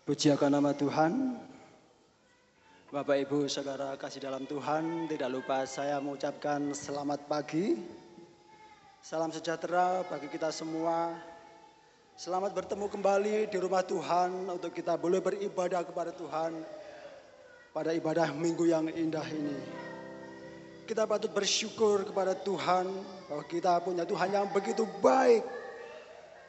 Puji akan nama Tuhan. Bapak Ibu Saudara kasih dalam Tuhan, tidak lupa saya mengucapkan selamat pagi. Salam sejahtera bagi kita semua. Selamat bertemu kembali di rumah Tuhan untuk kita boleh beribadah kepada Tuhan pada ibadah minggu yang indah ini. Kita patut bersyukur kepada Tuhan bahwa kita punya Tuhan yang begitu baik,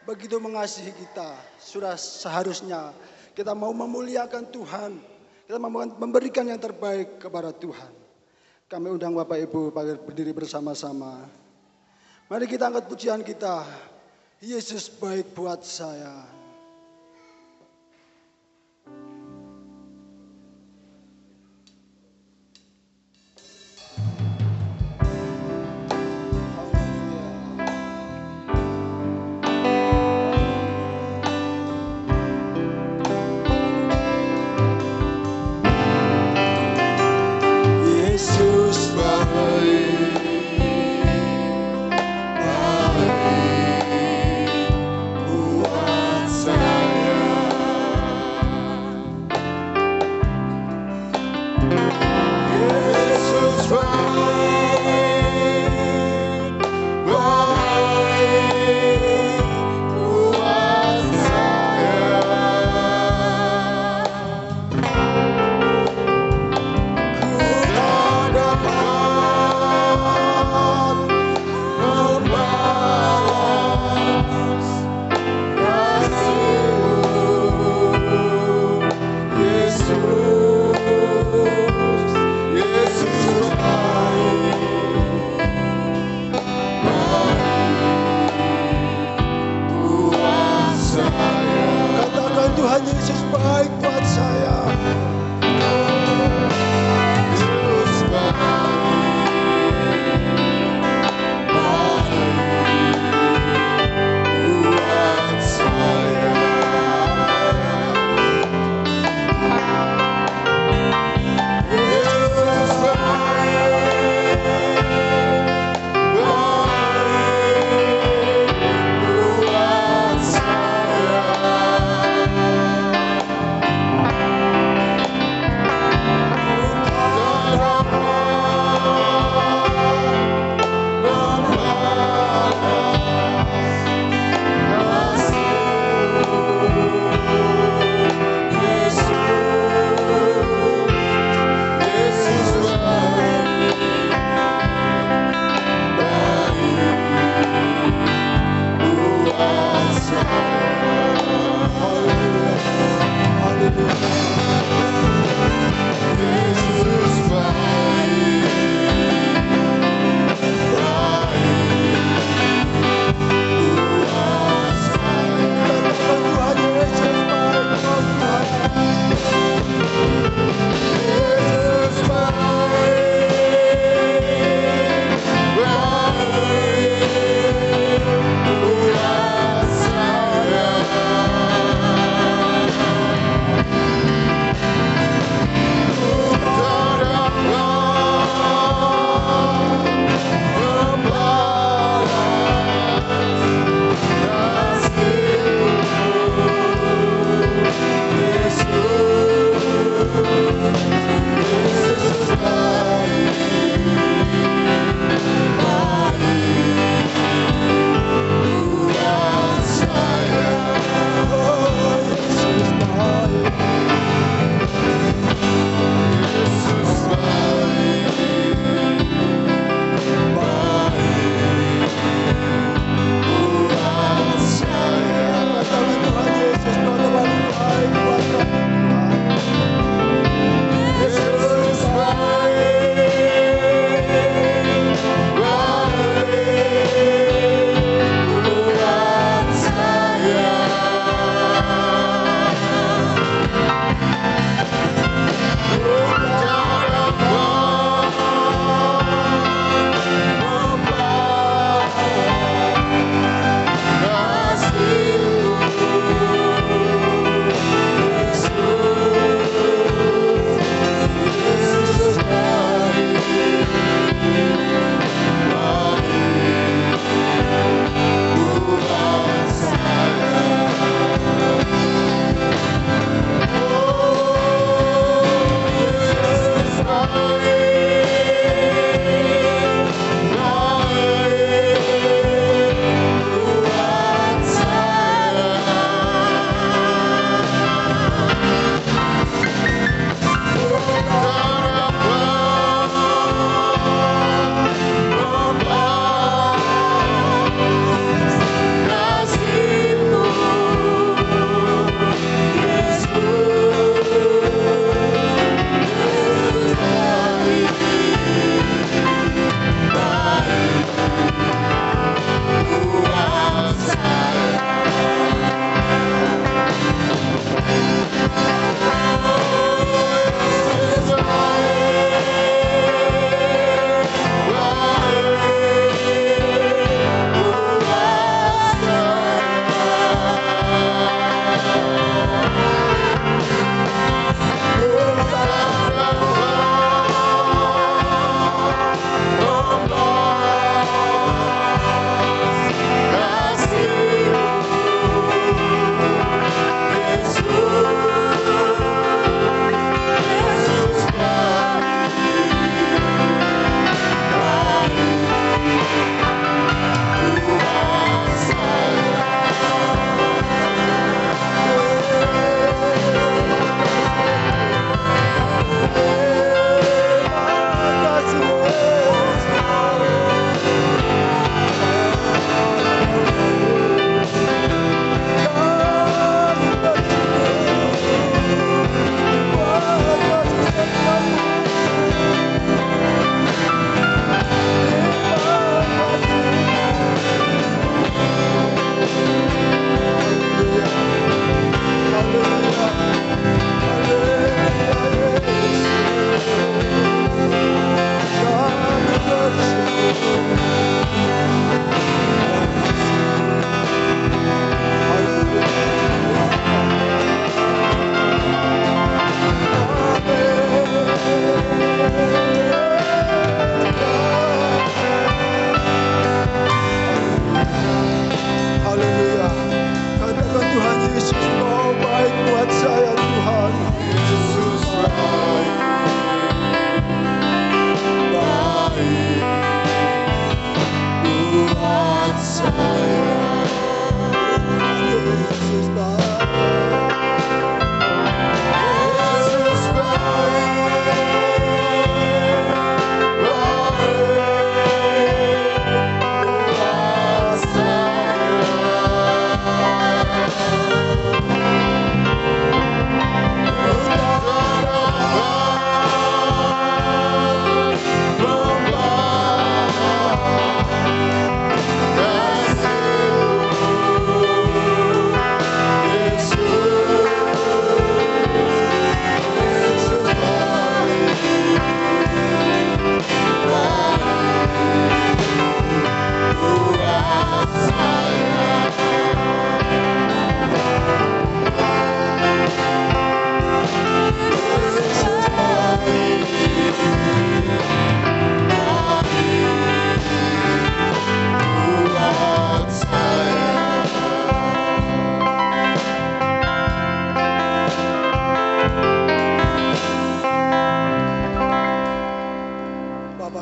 begitu mengasihi kita. Sudah seharusnya kita mau memuliakan Tuhan, kita mau memberikan yang terbaik kepada Tuhan. Kami undang Bapak Ibu agar berdiri bersama-sama. Mari kita angkat pujian kita. Yesus baik buat saya. Buat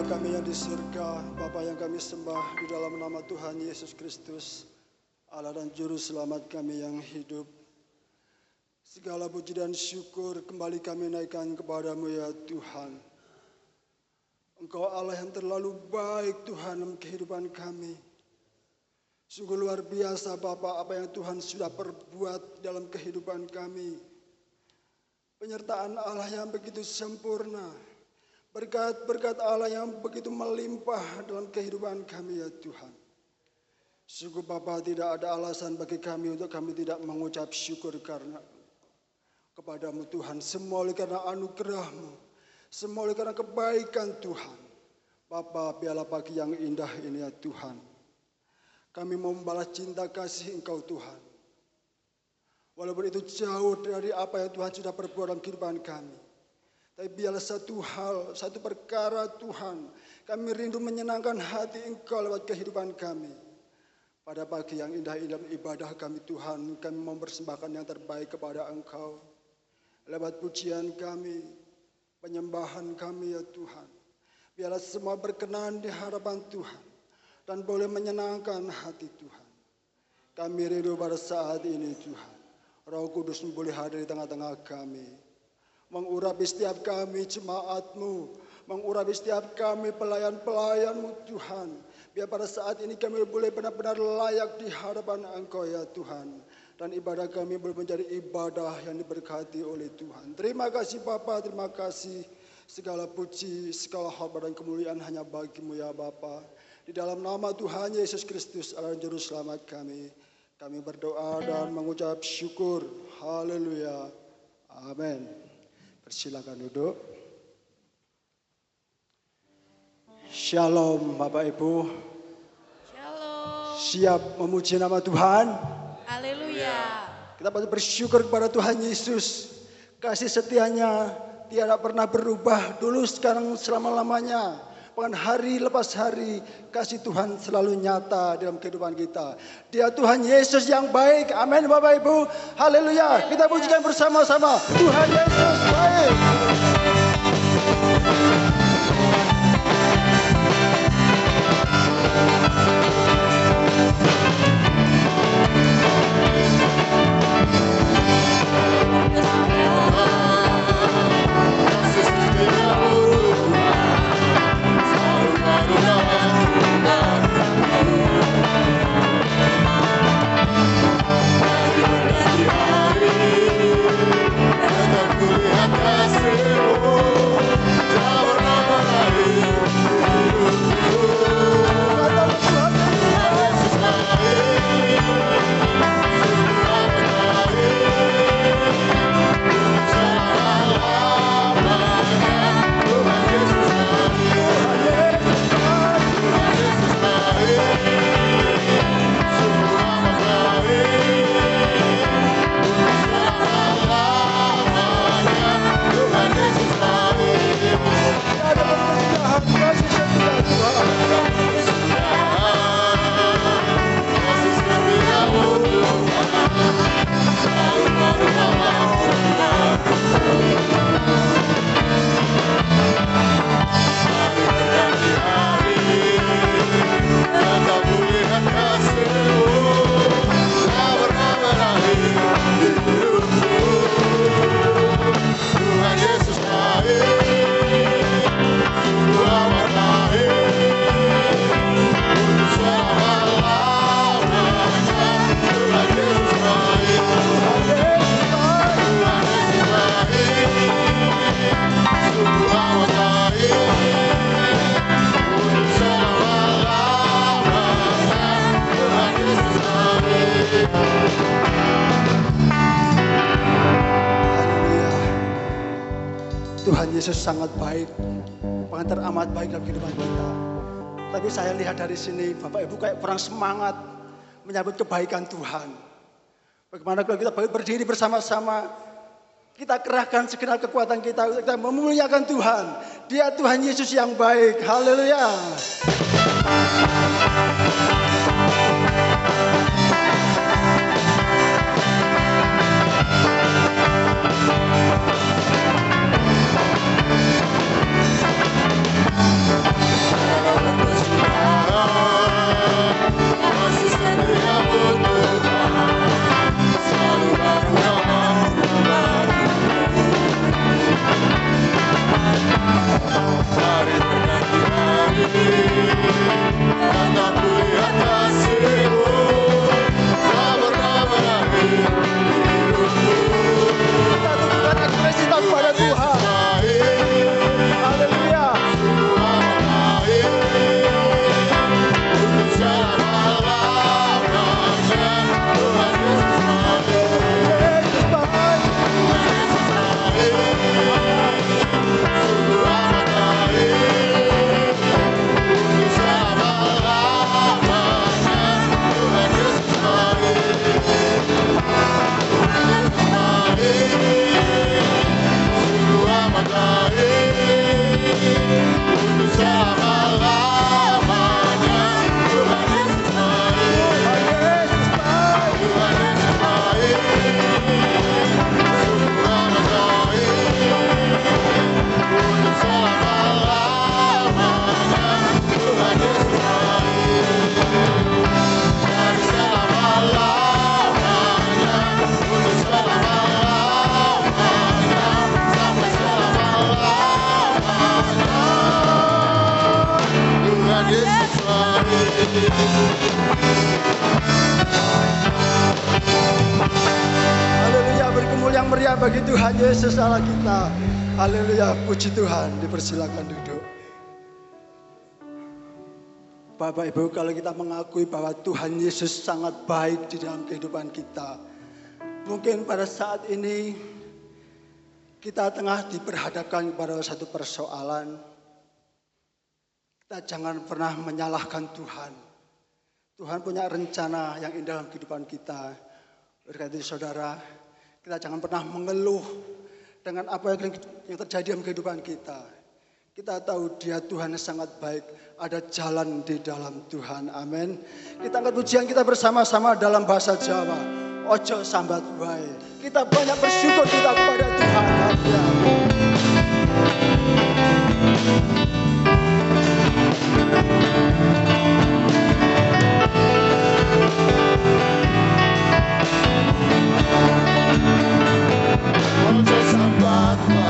kami yang di surga, Bapa yang kami sembah di dalam nama Tuhan Yesus Kristus, Allah dan Juru Selamat kami yang hidup. Segala puji dan syukur kembali kami naikkan kepadamu ya Tuhan. Engkau Allah yang terlalu baik Tuhan dalam kehidupan kami. Sungguh luar biasa Bapa apa yang Tuhan sudah perbuat dalam kehidupan kami. Penyertaan Allah yang begitu sempurna. Berkat-berkat Allah yang begitu melimpah dalam kehidupan kami ya Tuhan. Sungguh Bapa tidak ada alasan bagi kami untuk kami tidak mengucap syukur karena kepadamu Tuhan. Semua oleh karena anugerah-Mu. Semua oleh karena kebaikan Tuhan. Bapa biarlah pagi yang indah ini ya Tuhan. Kami mau membalas cinta kasih Engkau Tuhan. Walaupun itu jauh dari apa yang Tuhan sudah perbuat dalam kehidupan kami. Tapi biarlah satu hal, satu perkara Tuhan. Kami rindu menyenangkan hati Engkau lewat kehidupan kami. Pada pagi yang indah dalam ibadah kami Tuhan, kami mempersembahkan yang terbaik kepada Engkau. Lewat pujian kami, penyembahan kami ya Tuhan. Biarlah semua berkenan di hadapan Tuhan. Dan boleh menyenangkan hati Tuhan. Kami rindu pada saat ini Tuhan. Roh Kudus boleh hadir di tengah-tengah kami. Mengurapi setiap kami jemaat-Mu. Mengurapi setiap kami pelayan-pelayan-Mu Tuhan. Biar pada saat ini kami boleh benar-benar layak di hadapan Engkau ya Tuhan. Dan ibadah kami boleh menjadi ibadah yang diberkati oleh Tuhan. Terima kasih Bapa, terima kasih. Segala puji, segala hormat dan kemuliaan hanya bagi-Mu ya Bapa. Di dalam nama Tuhan Yesus Kristus, Allah dan Juru Selamat kami berdoa dan mengucap syukur. Haleluya. Amin. Persilakan duduk. Shalom Bapak Ibu. Shalom. Siap memuji nama Tuhan? Haleluya. Kita patut bersyukur kepada Tuhan Yesus. Kasih setianya tiada pernah berubah dulu, sekarang, selama-lamanya. Bahkan hari lepas hari kasih Tuhan selalu nyata dalam kehidupan kita. Dia Tuhan Yesus yang baik. Amin Bapak Ibu. Haleluya. Kita pujikan bersama-sama. Tuhan Yesus baik. Tuhan Yesus sangat baik, bahkan teramat baik dalam kehidupan kita. Tapi saya lihat dari sini, Bapak Ibu kayak kurang semangat menyambut kebaikan Tuhan. Bagaimana kalau kita berdiri bersama-sama, kita kerahkan segenap kekuatan kita untuk kita memuliakan Tuhan. Dia Tuhan Yesus yang baik. Haleluya. Haleluya, bergumul yang meriah bagi Tuhan Yesus Allah kita. Haleluya, puji Tuhan, dipersilakan duduk. Bapak Ibu, kalau kita mengakui bahwa Tuhan Yesus sangat baik di dalam kehidupan kita, mungkin pada saat ini kita tengah diperhadapkan kepada satu persoalan. Kita jangan pernah menyalahkan Tuhan. Tuhan punya rencana yang indah dalam kehidupan kita. Berkati saudara, kita jangan pernah mengeluh dengan apa yang terjadi dalam kehidupan kita. Kita tahu Dia Tuhan yang sangat baik. Ada jalan di dalam Tuhan. Amin. Kita angkat pujian kita bersama-sama dalam bahasa Jawa. Ojo sambat wae. Kita banyak bersyukur kita kepada Tuhan. Haleluya. Ojo sambat wae.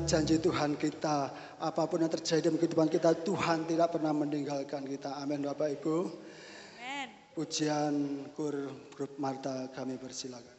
Janji Tuhan kita, apapun yang terjadi dalam kehidupan kita, Tuhan tidak pernah meninggalkan kita. Amin Bapak Ibu. Amen. Pujian kur grup Marta kami persilakan.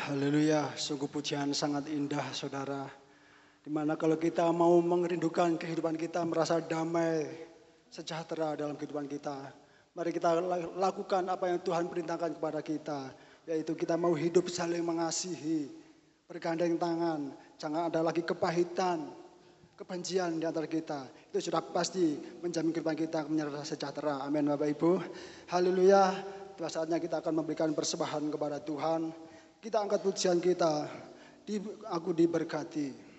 Haleluya, sungguh pujian sangat indah saudara. Dimana kalau kita mau merindukan kehidupan kita, merasa damai, sejahtera dalam kehidupan kita. Mari kita lakukan apa yang Tuhan perintahkan kepada kita. Yaitu kita mau hidup saling mengasihi, bergandeng tangan. Jangan ada lagi kepahitan, kebencian di antara kita. Itu sudah pasti menjamin kehidupan kita menyerah sejahtera. Amin Bapak Ibu. Haleluya. Pada saatnya kita akan memberikan persembahan kepada Tuhan. Kita angkat pujian kita. Aku diberkati.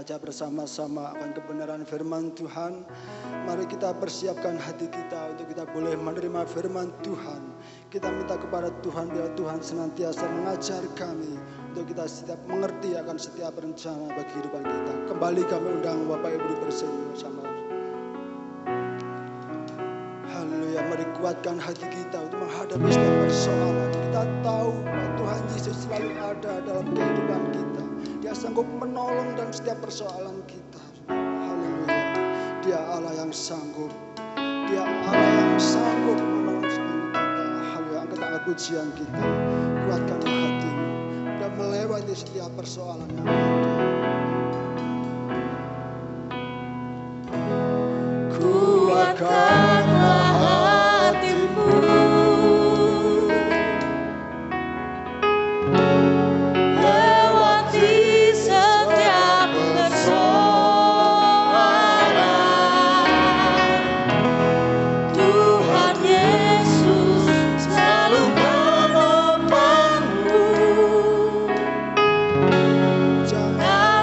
Bersama-sama akan kebenaran firman Tuhan. Mari kita persiapkan hati kita untuk kita boleh menerima firman Tuhan. Kita minta kepada Tuhan biar Tuhan senantiasa mengajar kami untuk kita setiap mengerti akan setiap rencana bagi kehidupan kita. Kembali kami undang Bapak Ibu bersama. Haleluya, mari kuatkan hati kita untuk menghadapi setiap persoalan. Kita tahu bahwa Tuhan Yesus selalu ada dalam kehidupan kita. Dia sanggup menolong dalam setiap persoalan kita. Haleluya. Dia Allah yang sanggup. Dia Allah yang sanggup menolong kita. Haleluya. Angkat pujian kita. Kuatkan hatimu. Dan melewati setiap persoalan yang ada. Kuatkanlah hatimu. Jangan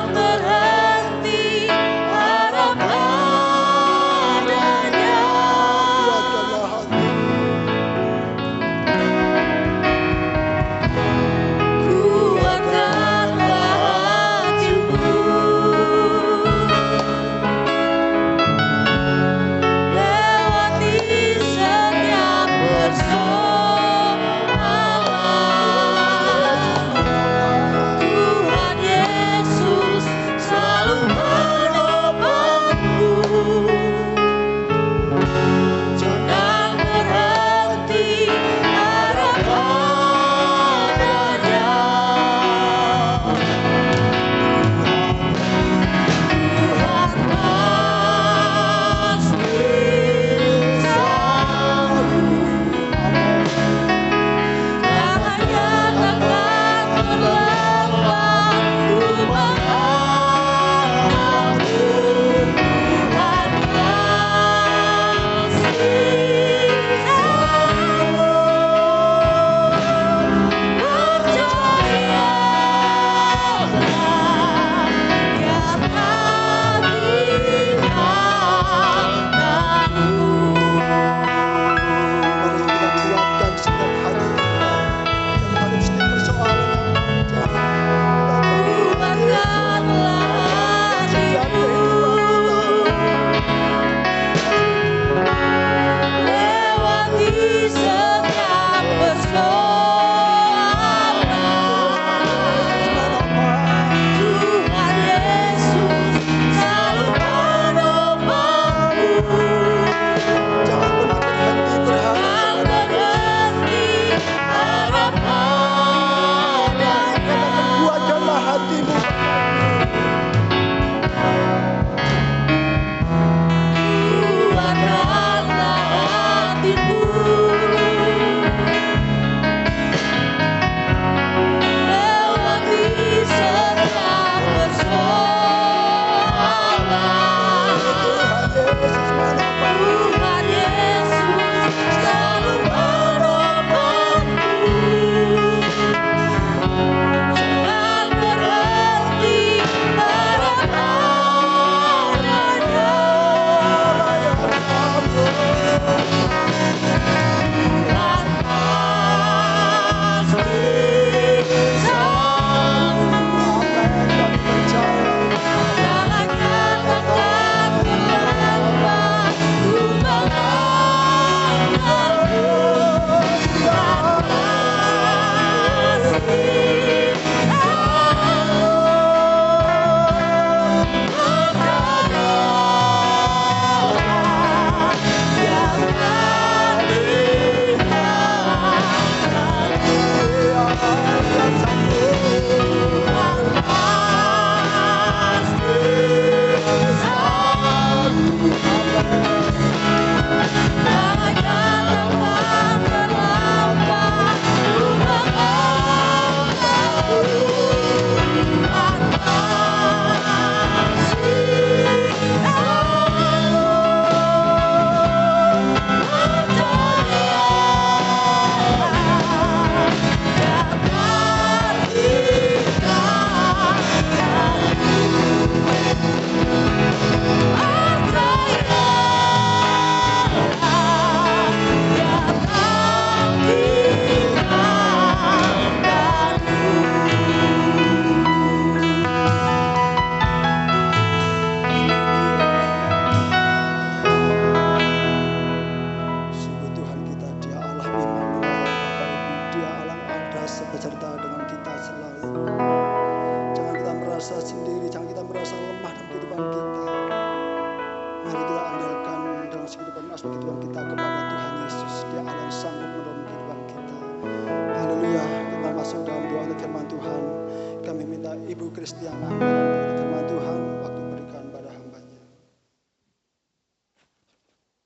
Kristiana mengenai firman Tuhan. Waktu berikan pada hambanya.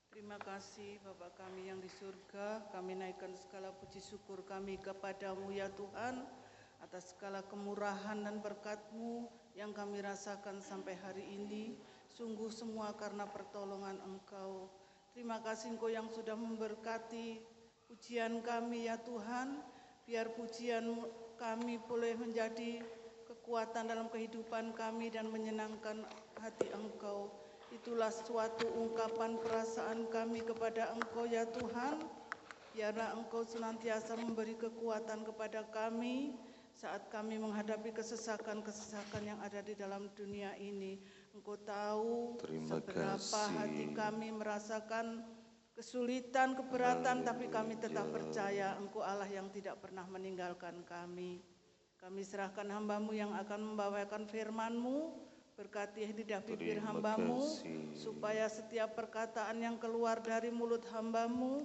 Terima kasih Bapa kami yang di surga, kami naikkan segala puji syukur kami kepadamu ya Tuhan, atas segala kemurahan dan berkat-Mu yang kami rasakan sampai hari ini, sungguh semua karena pertolongan Engkau. Terima kasih Engkau yang sudah memberkati pujian kami ya Tuhan, biar pujian kami boleh menjadi kekuatan dalam kehidupan kami dan menyenangkan hati Engkau. Itulah suatu ungkapan perasaan kami kepada Engkau ya Tuhan. Biarlah Engkau senantiasa memberi kekuatan kepada kami saat kami menghadapi kesesakan-kesesakan yang ada di dalam dunia ini. Engkau tahu seberapa hati kami merasakan kesulitan, keberatan, tapi kami tetap percaya Engkau Allah yang tidak pernah meninggalkan kami. Kami serahkan hamba-Mu yang akan membawakan firman-Mu. Berkati lidah bibir hamba-Mu, supaya setiap perkataan yang keluar dari mulut hamba-Mu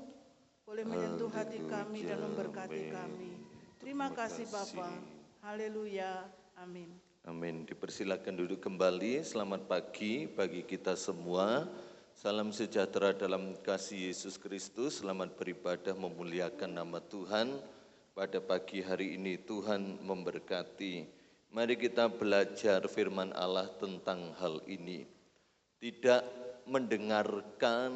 boleh menyentuh hati kami dan memberkati kami. Terima kasih Bapa. Haleluya. Amin. Amin. Dipersilakan duduk kembali. Selamat pagi bagi kita semua. Salam sejahtera dalam kasih Yesus Kristus. Selamat beribadah memuliakan nama Tuhan. Pada pagi hari ini Tuhan memberkati. Mari kita belajar firman Allah tentang hal ini. Tidak mendengarkan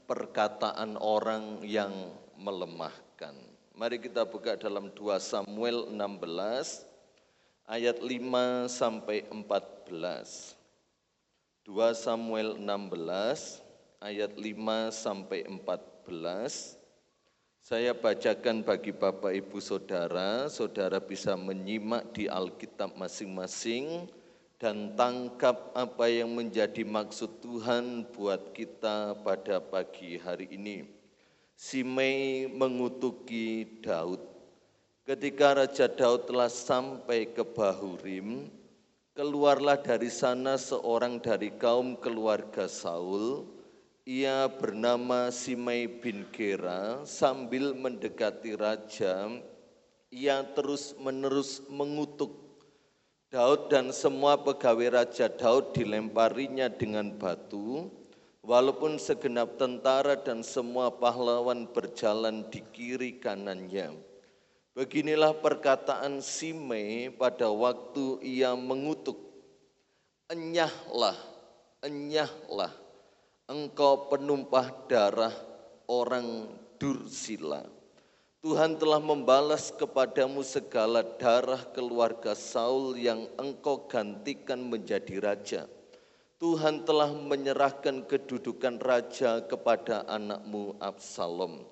perkataan orang yang melemahkan. Mari kita buka dalam 2 Samuel 16 ayat 5 sampai 14. 2 Samuel 16 ayat 5 sampai 14. Saya bacakan bagi Bapak Ibu Saudara, saudara bisa menyimak di Alkitab masing-masing dan tangkap apa yang menjadi maksud Tuhan buat kita pada pagi hari ini. Simei mengutuki Daud. Ketika Raja Daud telah sampai ke Bahurim, keluarlah dari sana seorang dari kaum keluarga Saul. Ia bernama Simei bin Gera. Sambil mendekati raja, ia terus-menerus mengutuk Daud dan semua pegawai Raja Daud dilemparinya dengan batu, walaupun segenap tentara dan semua pahlawan berjalan di kiri kanannya. Beginilah perkataan Simei pada waktu ia mengutuk, "Enyahlah, enyahlah, engkau penumpah darah orang dursila. Tuhan telah membalas kepadamu segala darah keluarga Saul yang engkau gantikan menjadi raja. Tuhan telah menyerahkan kedudukan raja kepada anakmu Absalom.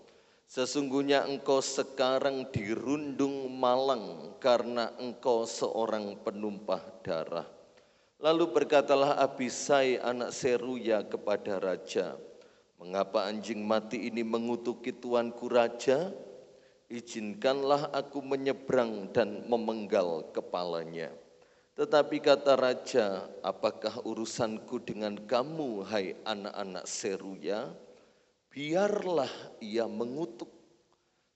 Sesungguhnya engkau sekarang dirundung malang karena engkau seorang penumpah darah." Lalu berkatalah Abisai anak Seruya kepada raja, "Mengapa anjing mati ini mengutuki tuanku raja? Izinkanlah aku menyeberang dan memenggal kepalanya." Tetapi kata raja, "Apakah urusanku dengan kamu, hai anak-anak Seruya? Biarlah ia mengutuk.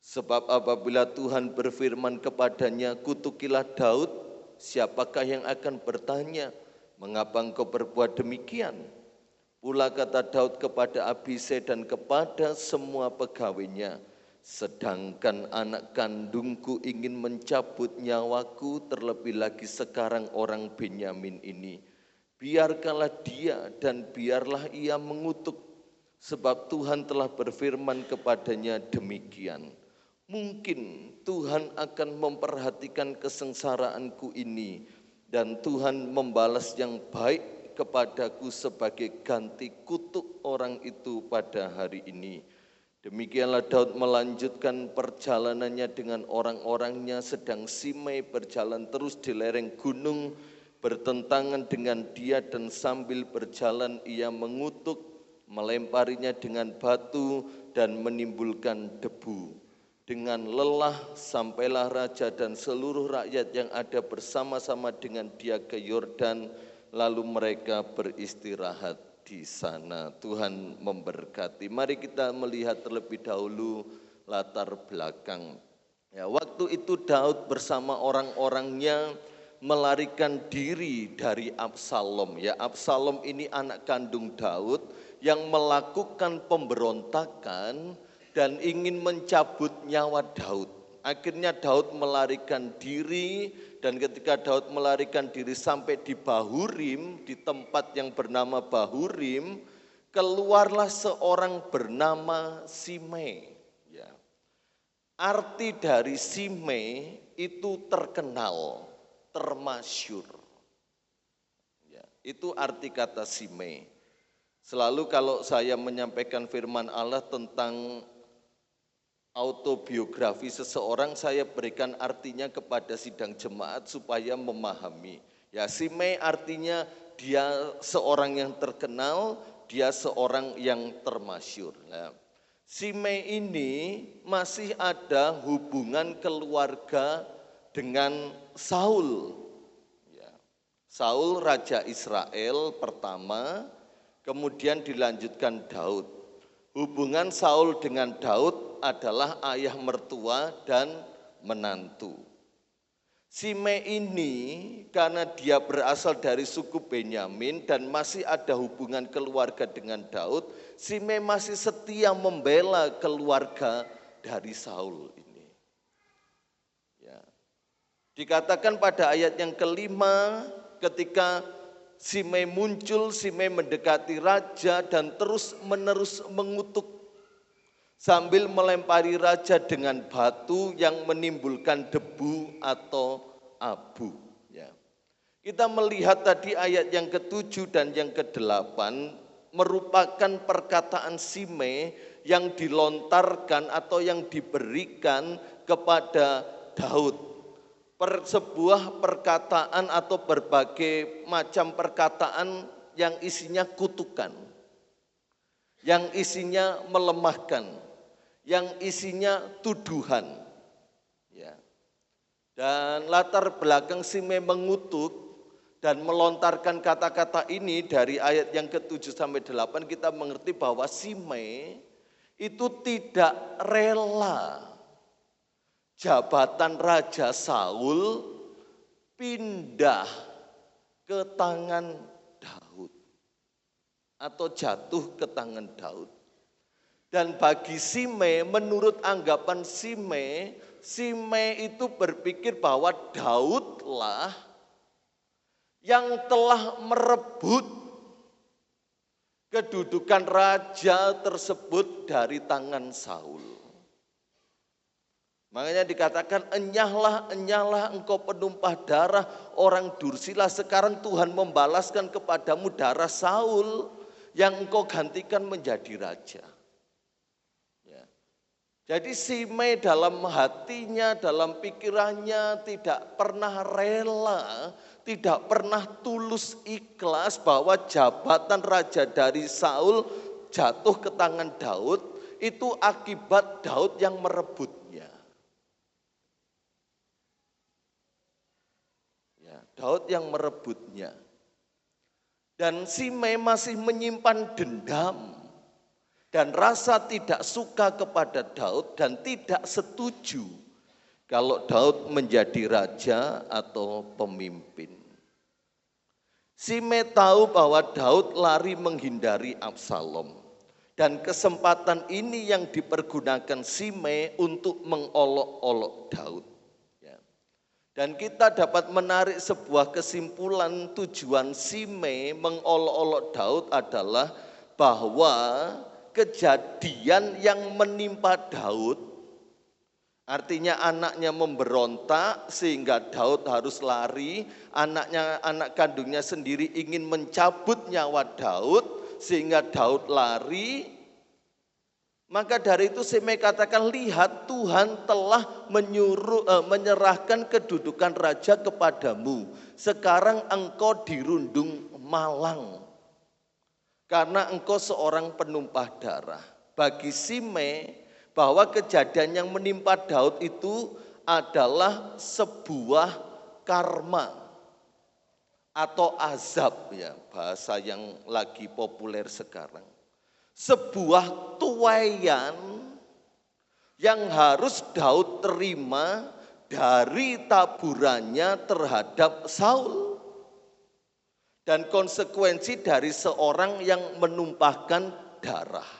Sebab apabila Tuhan berfirman kepadanya, kutukilah Daud, siapakah yang akan bertanya, mengapa engkau berbuat demikian?" Pula kata Daud kepada Abisai dan kepada semua pegawainya, "Sedangkan anak kandungku ingin mencabut nyawaku, terlebih lagi sekarang orang Benyamin ini. Biarkanlah dia dan biarlah ia mengutuk, sebab Tuhan telah berfirman kepadanya demikian. Mungkin Tuhan akan memperhatikan kesengsaraanku ini, dan Tuhan membalas yang baik kepadaku sebagai ganti kutuk orang itu pada hari ini." Demikianlah Daud melanjutkan perjalanannya dengan orang-orangnya, sedang Simei berjalan terus di lereng gunung bertentangan dengan dia, dan sambil berjalan ia mengutuk, melemparinya dengan batu dan menimbulkan debu. Dengan lelah sampailah raja dan seluruh rakyat yang ada bersama-sama dengan dia ke Yordan, lalu mereka beristirahat di sana. Tuhan memberkati. Mari kita melihat terlebih dahulu latar belakang. Ya, waktu itu Daud bersama orang-orangnya melarikan diri dari Absalom. Ya, Absalom ini anak kandung Daud yang melakukan pemberontakan dan ingin mencabut nyawa Daud. Akhirnya Daud melarikan diri, dan ketika Daud melarikan diri sampai di Bahurim, di tempat yang bernama Bahurim, keluarlah seorang bernama Simei. Ya. Arti dari Simei itu terkenal, termasyur. Ya, itu arti kata Simei. Selalu kalau saya menyampaikan firman Allah tentang autobiografi seseorang, saya berikan artinya kepada sidang jemaat supaya memahami. Ya, Simei artinya dia seorang yang terkenal, dia seorang yang termasyur. Nah, Simei ini masih ada hubungan keluarga dengan Saul. Ya. Saul Raja Israel pertama, kemudian dilanjutkan Daud. Hubungan Saul dengan Daud adalah ayah mertua dan menantu. Simei ini karena dia berasal dari suku Benyamin dan masih ada hubungan keluarga dengan Daud, Simei masih setia membela keluarga dari Saul ini. Ya. Dikatakan pada ayat yang kelima, ketika Simei muncul, Simei mendekati raja dan terus-menerus mengutuk sambil melempari raja dengan batu yang menimbulkan debu atau abu. Ya. Kita melihat tadi ayat yang ke-7 dan yang ke-8 merupakan perkataan Simei yang dilontarkan atau yang diberikan kepada Daud. Sebuah perkataan atau berbagai macam perkataan yang isinya kutukan, yang isinya melemahkan, yang isinya tuduhan. Ya. Dan latar belakang Simei mengutuk dan melontarkan kata-kata ini dari ayat yang ke-7 sampai 8 kita mengerti bahwa Simei itu tidak rela jabatan Raja Saul pindah ke tangan Daud atau jatuh ke tangan Daud. Dan bagi Simei, menurut anggapan Simei, Simei itu berpikir bahwa Daudlah yang telah merebut kedudukan raja tersebut dari tangan Saul. Makanya dikatakan, enyahlah engkau penumpah darah orang Dursila, sekarang Tuhan membalaskan kepadamu darah Saul yang engkau gantikan menjadi raja. Ya. Jadi Simei dalam hatinya, dalam pikirannya tidak pernah rela, tidak pernah tulus ikhlas bahwa jabatan raja dari Saul jatuh ke tangan Daud, itu akibat Daud yang merebutnya. Daud yang merebutnya. Dan Simei masih menyimpan dendam dan rasa tidak suka kepada Daud dan tidak setuju kalau Daud menjadi raja atau pemimpin. Simei tahu bahwa Daud lari menghindari Absalom. Dan kesempatan ini yang dipergunakan Simei untuk mengolok-olok Daud. Dan kita dapat menarik sebuah kesimpulan tujuan Simei mengolok-olok Daud adalah bahwa kejadian yang menimpa Daud, artinya anaknya memberontak sehingga Daud harus lari, anak kandungnya sendiri ingin mencabut nyawa Daud sehingga Daud lari. Maka dari itu Simei katakan, lihat Tuhan telah menyerahkan kedudukan raja kepadamu. Sekarang engkau dirundung malang karena engkau seorang penumpah darah. Bagi Simei bahwa kejadian yang menimpa Daud itu adalah sebuah karma atau azab, ya, bahasa yang lagi populer sekarang. Sebuah tuaian yang harus Daud terima dari taburannya terhadap Saul. Dan konsekuensi dari seorang yang menumpahkan darah.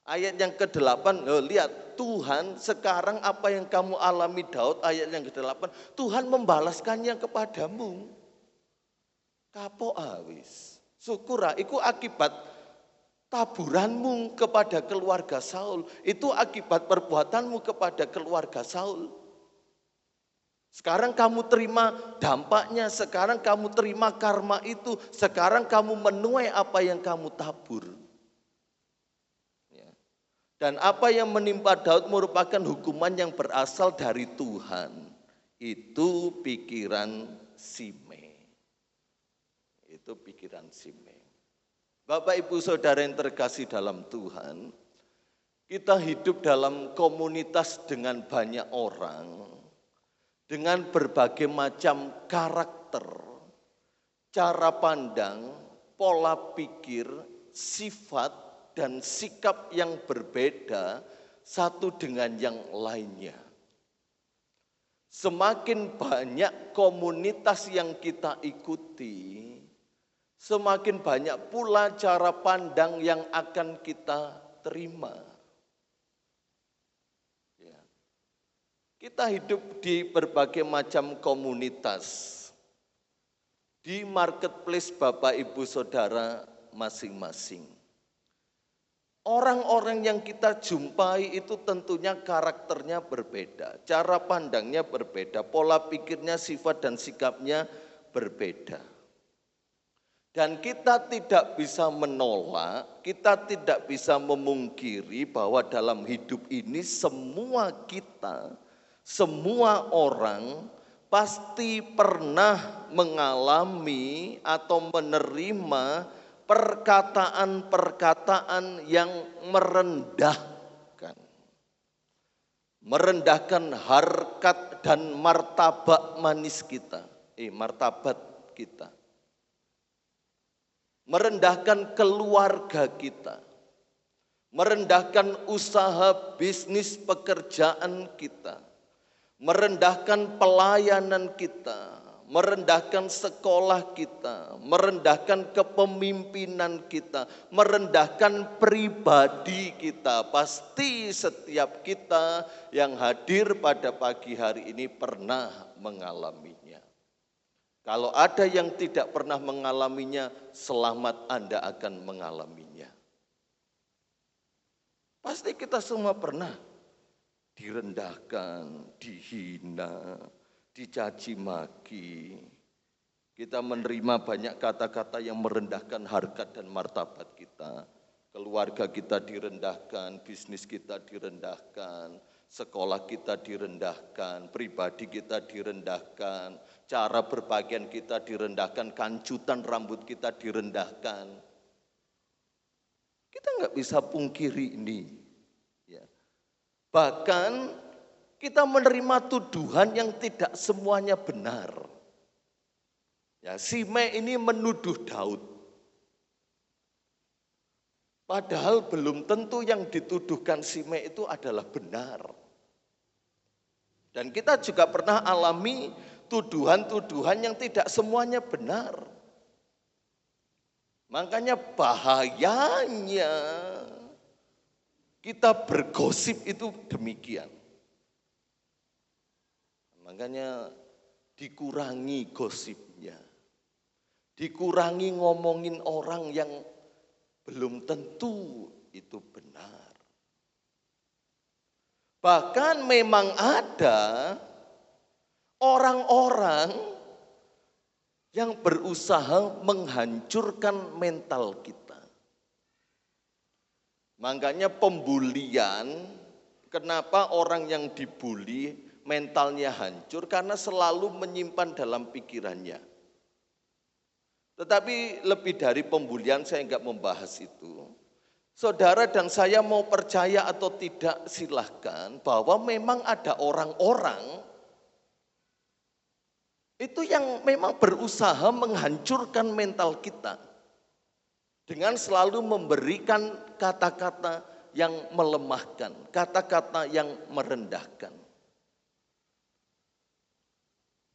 Ayat yang ke-8, lihat Tuhan sekarang apa yang kamu alami Daud, ayat yang ke-8, Tuhan membalaskannya kepadamu. Kapok awis, syukur iku akibat taburanmu kepada keluarga Saul, itu akibat perbuatanmu kepada keluarga Saul. Sekarang kamu terima dampaknya, sekarang kamu terima karma itu, sekarang kamu menuai apa yang kamu tabur. Ya. Dan apa yang menimpa Daud merupakan hukuman yang berasal dari Tuhan. Itu pikiran Simei. Itu pikiran Simei. Bapak Ibu Saudara yang terkasih dalam Tuhan, kita hidup dalam komunitas dengan banyak orang, dengan berbagai macam karakter, cara pandang, pola pikir, sifat, dan sikap yang berbeda satu dengan yang lainnya. Semakin banyak komunitas yang kita ikuti, semakin banyak pula cara pandang yang akan kita terima. Kita hidup di berbagai macam komunitas, di marketplace Bapak Ibu Saudara masing-masing. Orang-orang yang kita jumpai itu tentunya karakternya berbeda, cara pandangnya berbeda, pola pikirnya, sifat dan sikapnya berbeda. Dan kita tidak bisa menolak, kita tidak bisa memungkiri bahwa dalam hidup ini semua kita, semua orang pasti pernah mengalami atau menerima perkataan-perkataan yang merendahkan. Merendahkan harkat dan martabat manis kita. Martabat kita. Merendahkan keluarga kita. Merendahkan usaha bisnis pekerjaan kita. Merendahkan pelayanan kita, merendahkan sekolah kita, merendahkan kepemimpinan kita, merendahkan pribadi kita. Pasti setiap kita yang hadir pada pagi hari ini pernah mengalaminya. Kalau ada yang tidak pernah mengalaminya, selamat Anda akan mengalaminya. Pasti kita semua pernah direndahkan, dihina, dicaci maki. Kita menerima banyak kata-kata yang merendahkan harkat dan martabat kita. Keluarga kita direndahkan, bisnis kita direndahkan, sekolah kita direndahkan, pribadi kita direndahkan, cara berpakaian kita direndahkan, kancutan rambut kita direndahkan. Kita nggak bisa pungkiri ini. Bahkan kita menerima tuduhan yang tidak semuanya benar. Ya, Simei ini menuduh Daud. Padahal belum tentu yang dituduhkan Simei itu adalah benar. Dan kita juga pernah alami tuduhan-tuduhan yang tidak semuanya benar. Makanya bahayanya kita bergosip itu demikian. Makanya dikurangi gosipnya. Dikurangi ngomongin orang yang belum tentu itu benar. Bahkan memang ada orang-orang yang berusaha menghancurkan mental kita. Makanya pembulian, kenapa orang yang dibully mentalnya hancur? Karena selalu menyimpan dalam pikirannya. Tetapi lebih dari pembulian saya enggak membahas itu. Saudara dan saya mau percaya atau tidak silahkan bahwa memang ada orang-orang itu yang memang berusaha menghancurkan mental kita. Dengan selalu memberikan kata-kata yang melemahkan, kata-kata yang merendahkan.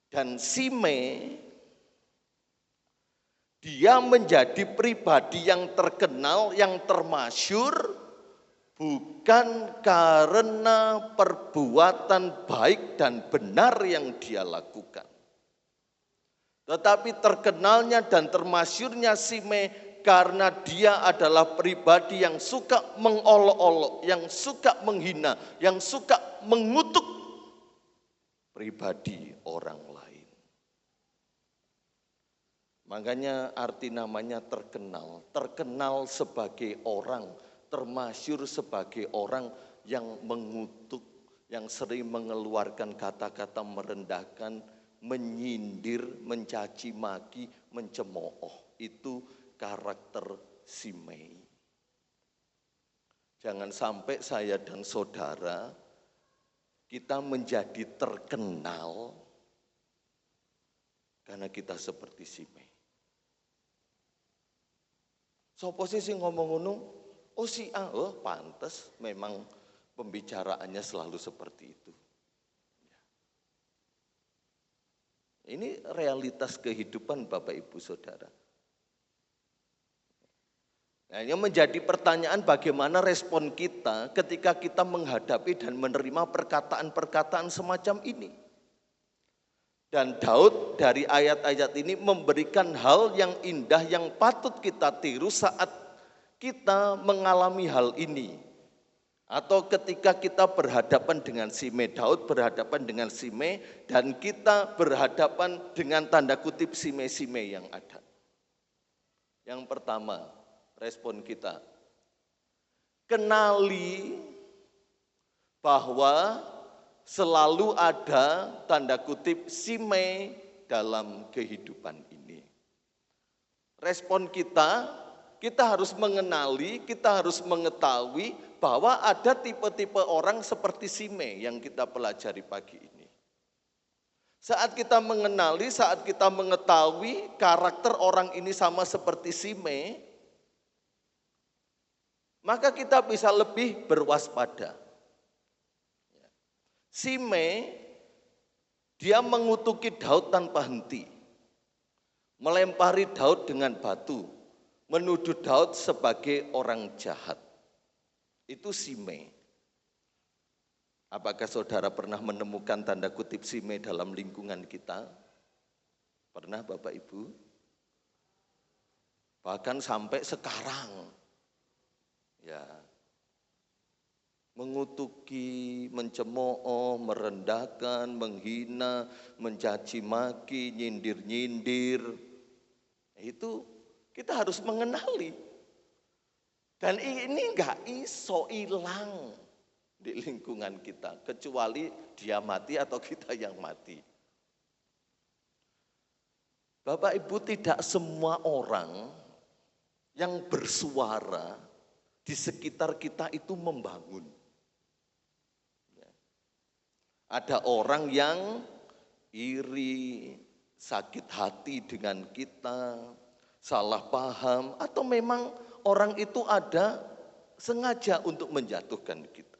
Dan Simei, dia menjadi pribadi yang terkenal, yang termasyur, bukan karena perbuatan baik dan benar yang dia lakukan. Tetapi terkenalnya dan termasyurnya Simei karena dia adalah pribadi yang suka mengolok-olok, yang suka menghina, yang suka mengutuk pribadi orang lain. Makanya arti namanya terkenal. Terkenal sebagai orang, termasyur sebagai orang yang mengutuk, yang sering mengeluarkan kata-kata merendahkan, menyindir, mencaci maki, mencemooh. Itu karakter Simei. Jangan sampai saya dan saudara kita menjadi terkenal karena kita seperti Simei. Sopo sih ngomong ngono? Oh si A, oh pantes memang pembicaraannya selalu seperti itu. Ini realitas kehidupan Bapak Ibu Saudara. Nah, yang menjadi pertanyaan bagaimana respon kita ketika kita menghadapi dan menerima perkataan-perkataan semacam ini. Dan Daud dari ayat-ayat ini memberikan hal yang indah yang patut kita tiru saat kita mengalami hal ini. Atau ketika kita berhadapan dengan Simei, Daud berhadapan dengan Simei dan kita berhadapan dengan tanda kutip Simei-Simei yang ada. Yang pertama, respon kita. Kenali bahwa selalu ada tanda kutip Simei dalam kehidupan ini. Respon kita harus mengenali, kita harus mengetahui bahwa ada tipe-tipe orang seperti Simei yang kita pelajari pagi ini. Saat kita mengenali, saat kita mengetahui karakter orang ini sama seperti Simei, maka kita bisa lebih berwaspada. Simei, dia mengutuki Daud tanpa henti, melempari Daud dengan batu, menuduh Daud sebagai orang jahat. Itu Simei. Apakah saudara pernah menemukan tanda kutip Simei dalam lingkungan kita? Pernah Bapak Ibu? Bahkan sampai sekarang, ya. Mengutuki, mencemooh, merendahkan, menghina, mencaci maki, nyindir-nyindir. Itu kita harus mengenali. Dan ini enggak iso hilang di lingkungan kita. Kecuali dia mati atau kita yang mati. Bapak Ibu, tidak semua orang yang bersuara di sekitar kita itu membangun. Ada orang yang iri, sakit hati dengan kita, salah paham, atau memang orang itu ada sengaja untuk menjatuhkan kita.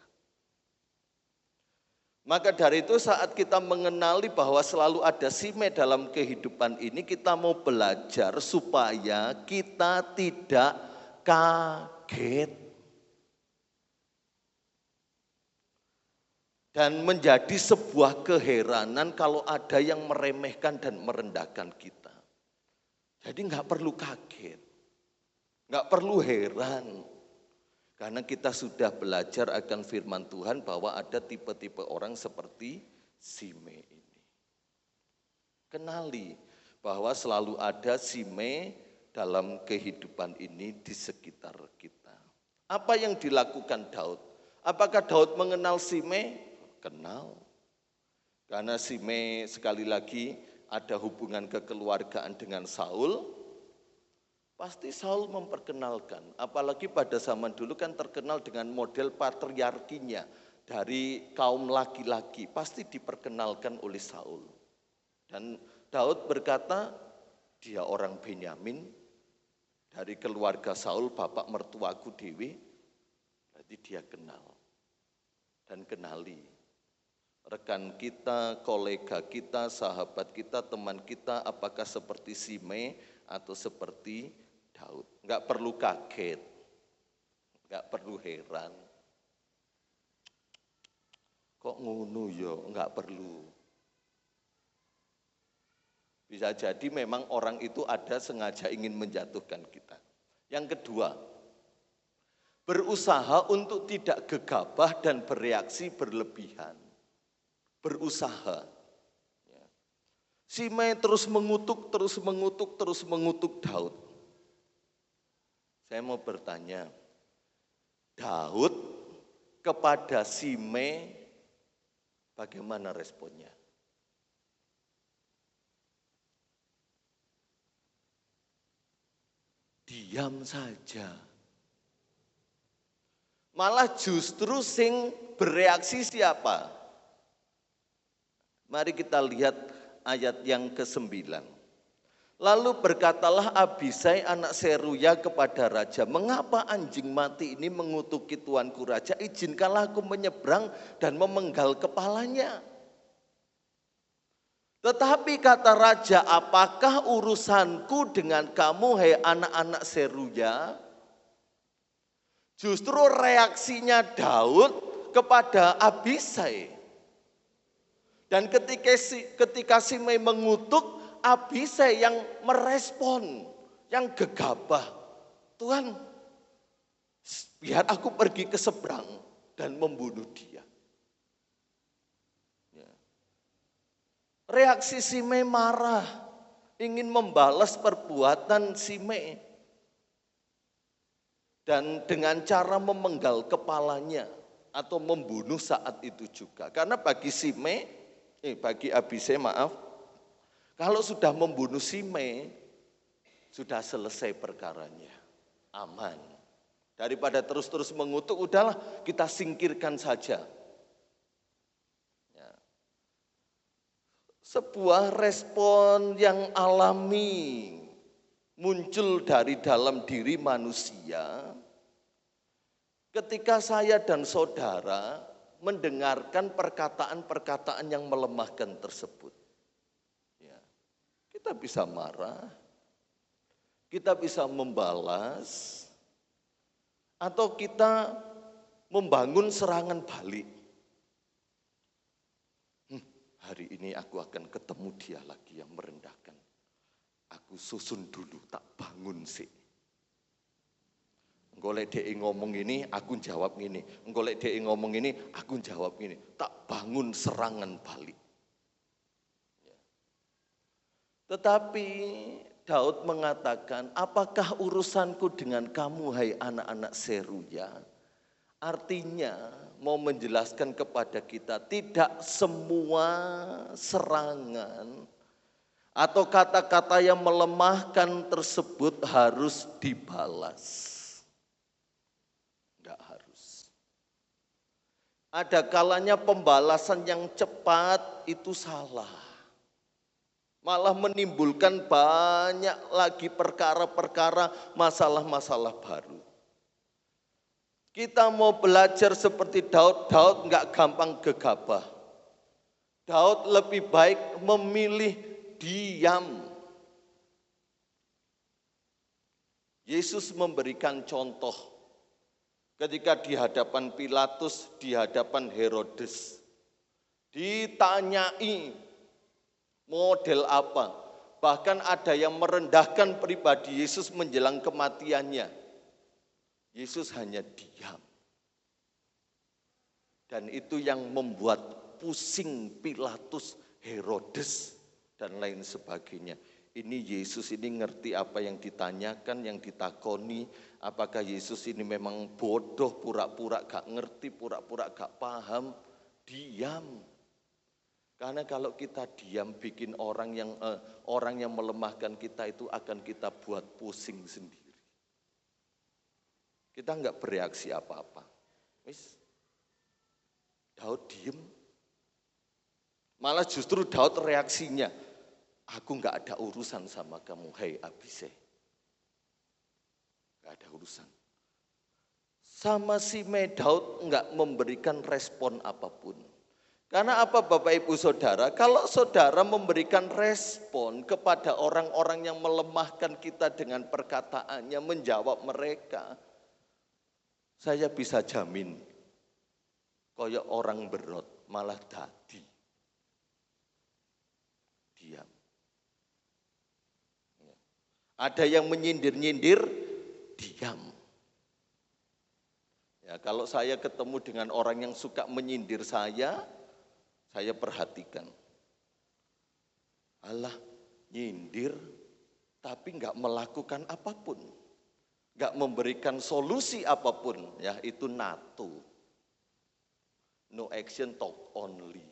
Maka dari itu saat kita mengenali bahwa selalu ada Simei dalam kehidupan ini, kita mau belajar supaya kita tidak kaget. Dan menjadi sebuah keheranan kalau ada yang meremehkan dan merendahkan kita. Jadi nggak perlu kaget, nggak perlu heran. Karena kita sudah belajar akan firman Tuhan bahwa ada tipe-tipe orang seperti Simei ini. Kenali bahwa selalu ada Simei dalam kehidupan ini di sekitar kita. Apa yang dilakukan Daud? Apakah Daud mengenal Simei? Kenal. Karena Simei sekali lagi ada hubungan kekeluargaan dengan Saul. Pasti Saul memperkenalkan. Apalagi pada zaman dulu kan terkenal dengan model patriarkinya. Dari kaum laki-laki pasti diperkenalkan oleh Saul. Dan Daud berkata dia orang Benyamin. Dari keluarga Saul, bapak mertuaku dewi. Berarti dia kenal. Dan kenali. rekan kita, kolega kita, sahabat kita, teman kita, apakah seperti Simei atau seperti Daud. Enggak perlu kaget, enggak perlu heran. Kok ngono ya, enggak perlu. Bisa jadi memang orang itu ada sengaja ingin menjatuhkan kita. Yang kedua, berusaha untuk tidak gegabah dan bereaksi berlebihan. Berusaha. Simei terus mengutuk Daud. Saya mau bertanya, Daud kepada Simei bagaimana responnya? Diam saja. Malah justru sing bereaksi siapa? Mari kita lihat ayat yang ke-9. Lalu berkatalah Abisai anak Seruya kepada raja, mengapa anjing mati ini mengutuki tuanku raja? Izinkanlah aku menyeberang dan memenggal kepalanya. Tetapi kata raja, apakah urusanku dengan kamu, hai anak-anak Seruya? Justru reaksinya Daud kepada Abisai. Dan ketika Simei mengutuk, Abisai yang merespon, yang gegabah. Tuhan, biar aku pergi ke seberang dan membunuh dia. Reaksi Simei marah, ingin membalas perbuatan Simei. Dan dengan cara memenggal kepalanya atau membunuh saat itu juga. Karena bagi Abisai kalau sudah membunuh Simei, sudah selesai perkaranya, aman. Daripada terus-terus mengutuk, udahlah kita singkirkan saja. Sebuah respon yang alami muncul dari dalam diri manusia ketika saya dan saudara mendengarkan perkataan-perkataan yang melemahkan tersebut. Ya, kita bisa marah, kita bisa membalas, atau kita membangun serangan balik. Hari ini aku akan ketemu dia lagi yang merendahkan. Aku susun dulu, tak bangun sih. Engkolek dia ngomong ini, aku jawab ini. Engkolek dia ngomong ini, aku jawab ini. Tak bangun serangan balik. Tetapi Daud mengatakan, apakah urusanku dengan kamu, hai anak-anak Seruya? Artinya mau menjelaskan kepada kita, tidak semua serangan atau kata-kata yang melemahkan tersebut harus dibalas. Tidak harus. Ada kalanya pembalasan yang cepat itu salah. Malah menimbulkan banyak lagi perkara-perkara, masalah-masalah baru. Kita mau belajar seperti Daud enggak gampang gegabah. Daud lebih baik memilih diam. Yesus memberikan contoh ketika di hadapan Pilatus, di hadapan Herodes. Ditanyai model apa? Bahkan ada yang merendahkan pribadi Yesus menjelang kematiannya. Yesus hanya diam. Dan itu yang membuat pusing Pilatus, Herodes, dan lain sebagainya. Ini Yesus ini ngerti apa yang ditanyakan, yang ditakoni. Apakah Yesus ini memang bodoh, pura-pura gak ngerti, pura-pura gak paham. Diam. Karena kalau kita diam, bikin orang yang melemahkan kita itu akan kita buat pusing sendiri. Kita enggak bereaksi apa-apa. Daud diem. Malah justru Daud reaksinya, aku enggak ada urusan sama kamu, hai Abisai. Enggak ada urusan. Sama Simei, Daud enggak memberikan respon apapun. Karena apa Bapak Ibu Saudara? Kalau saudara memberikan respon kepada orang-orang yang melemahkan kita dengan perkataannya, menjawab mereka, saya bisa jamin, koyok orang berot malah dadi diam. Ada yang menyindir-nyindir, diam. Ya, kalau saya ketemu dengan orang yang suka menyindir saya perhatikan. Alah, nyindir tapi enggak melakukan apapun. Enggak memberikan solusi apapun, ya itu NATO. No action talk only.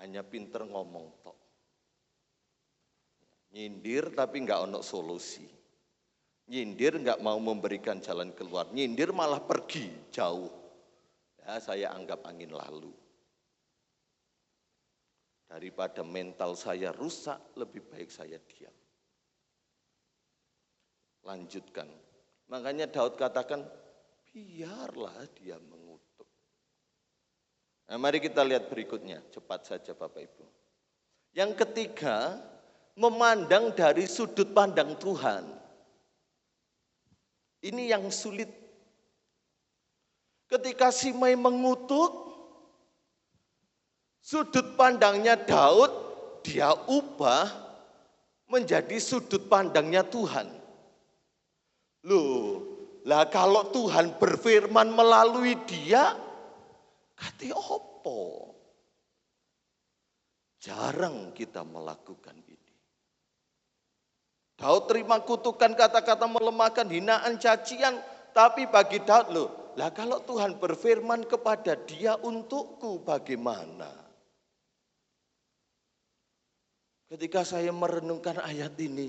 Hanya pinter ngomong tok. Nyindir tapi enggak ono solusi. Nyindir enggak mau memberikan jalan keluar. Nyindir malah pergi jauh. Ya, saya anggap angin lalu. Daripada mental saya rusak, lebih baik saya diam. Lanjutkan. Makanya Daud katakan, biarlah dia mengutuk. Nah, mari kita lihat berikutnya, cepat saja Bapak Ibu. Yang ketiga, memandang dari sudut pandang Tuhan. Ini yang sulit. Ketika Simei mengutuk, sudut pandangnya Daud, dia ubah menjadi sudut pandangnya Tuhan. Loh, lah kalau Tuhan berfirman melalui dia, kata opo? Jarang kita melakukan ini. Daud terima kutukan, kata-kata melemahkan, hinaan, cacian, tapi bagi Daud, loh, lah kalau Tuhan berfirman kepada dia untukku bagaimana? Ketika saya merenungkan ayat ini,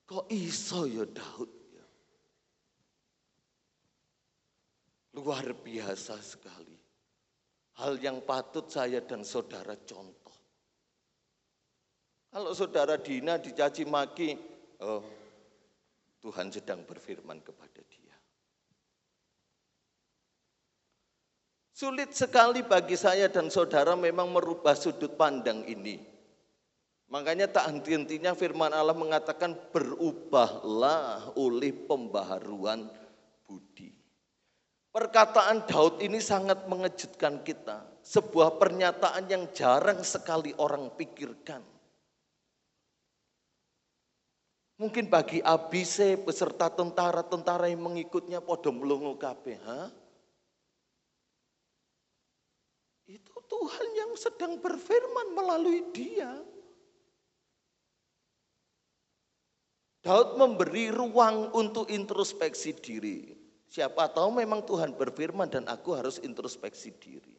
kok iso ya Daud? Luar biasa sekali. Hal yang patut saya dan saudara contoh. Kalau saudara dihina, dicaci maki, oh, Tuhan sedang berfirman kepada dia. Sulit sekali bagi saya dan saudara memang merubah sudut pandang ini. Makanya tak henti-hentinya firman Allah mengatakan berubahlah oleh pembaharuan budi. Perkataan Daud ini sangat mengejutkan kita. Sebuah pernyataan yang jarang sekali orang pikirkan. Mungkin bagi Abisai beserta tentara-tentara yang mengikutnya podo mlungu kabeh, itu Tuhan yang sedang berfirman melalui dia. Daud memberi ruang untuk introspeksi diri. Siapa tahu memang Tuhan berfirman dan aku harus introspeksi diri.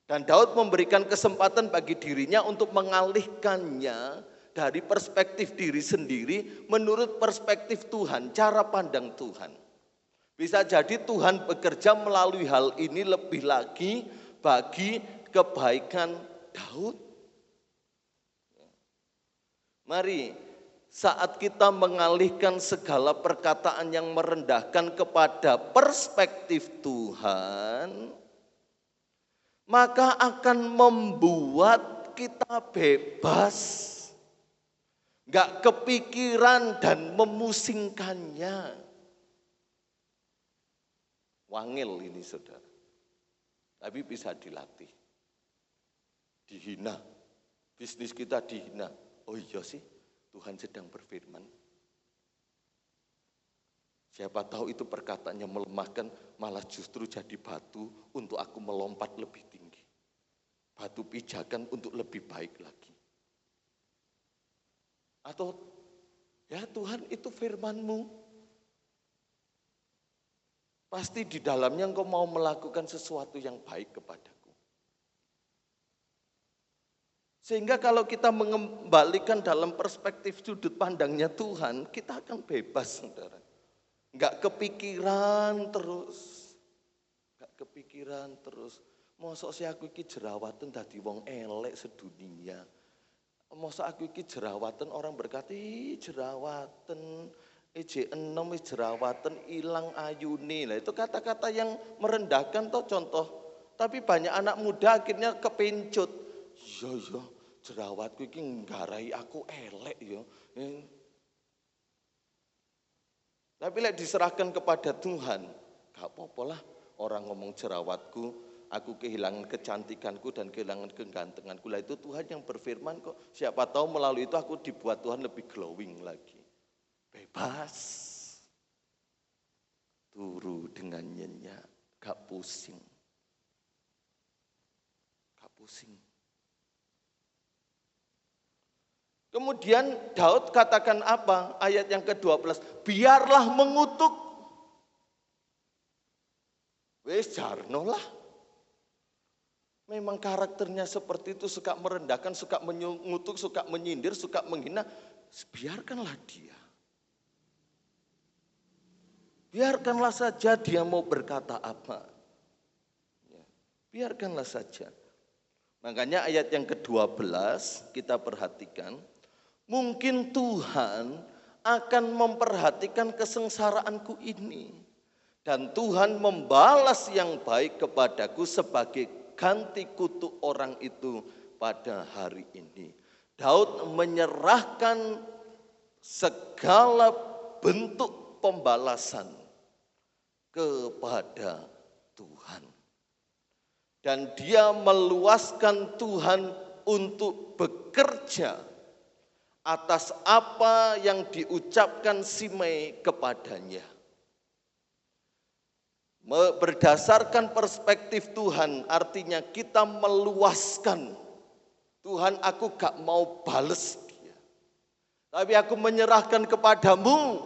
Dan Daud memberikan kesempatan bagi dirinya untuk mengalihkannya dari perspektif diri sendiri menurut perspektif Tuhan, cara pandang Tuhan. Bisa jadi Tuhan bekerja melalui hal ini lebih lagi bagi kebaikan Daud. Mari saat kita mengalihkan segala perkataan yang merendahkan kepada perspektif Tuhan, maka akan membuat kita bebas, gak kepikiran dan memusingkannya. Wangil ini saudara, tapi bisa dilatih. Dihina, bisnis kita dihina. Oh iya sih, Tuhan sedang berfirman. Siapa tahu itu perkataannya melemahkan, malah justru jadi batu untuk aku melompat lebih tinggi. Batu pijakan untuk lebih baik lagi. Atau, ya Tuhan itu firman-Mu. Pasti di dalamnya Engkau mau melakukan sesuatu yang baik kepadaku. Sehingga kalau kita mengembalikan dalam perspektif sudut pandangnya Tuhan, kita akan bebas, saudara. Enggak kepikiran terus. Enggak kepikiran terus. Mosok si aku iki jerawatan dadi wong elek sedunia. Mosok aku iki jerawatan orang berkata, jerawatan. Eje enom jerawatan ilang ayune. Lah itu kata-kata yang merendahkan toh contoh. Tapi banyak anak muda akhirnya kepencut. Iya, jerawatku iki nggarai aku elek ya. Tapi lek diserahkan kepada Tuhan, gak apa-apa lah orang ngomong jerawatku, aku kehilangan kecantikanku dan kehilangan kegantenganku. Lah itu Tuhan yang berfirman kok. Siapa tahu melalui itu aku dibuat Tuhan lebih glowing lagi. Bebas. Turu dengan nyenyak, gak pusing. Gak pusing. Kemudian Daud katakan apa? Ayat yang ke-12, biarlah mengutuk. Wes jarno lah. Memang karakternya seperti itu, suka merendahkan, suka mengutuk, suka menyindir, suka menghina. Biarkanlah dia. Biarkanlah saja dia mau berkata apa. Biarkanlah saja. Makanya ayat yang ke-12 kita perhatikan. Mungkin Tuhan akan memperhatikan kesengsaraanku ini. Dan Tuhan membalas yang baik kepadaku sebagai ganti kutuk orang itu pada hari ini. Daud menyerahkan segala bentuk pembalasan kepada Tuhan. Dan dia meluaskan Tuhan untuk bekerja atas apa yang diucapkan Simei kepadanya. Berdasarkan perspektif Tuhan, artinya kita meluaskan. Tuhan, aku gak mau bales dia, tapi aku menyerahkan kepadamu.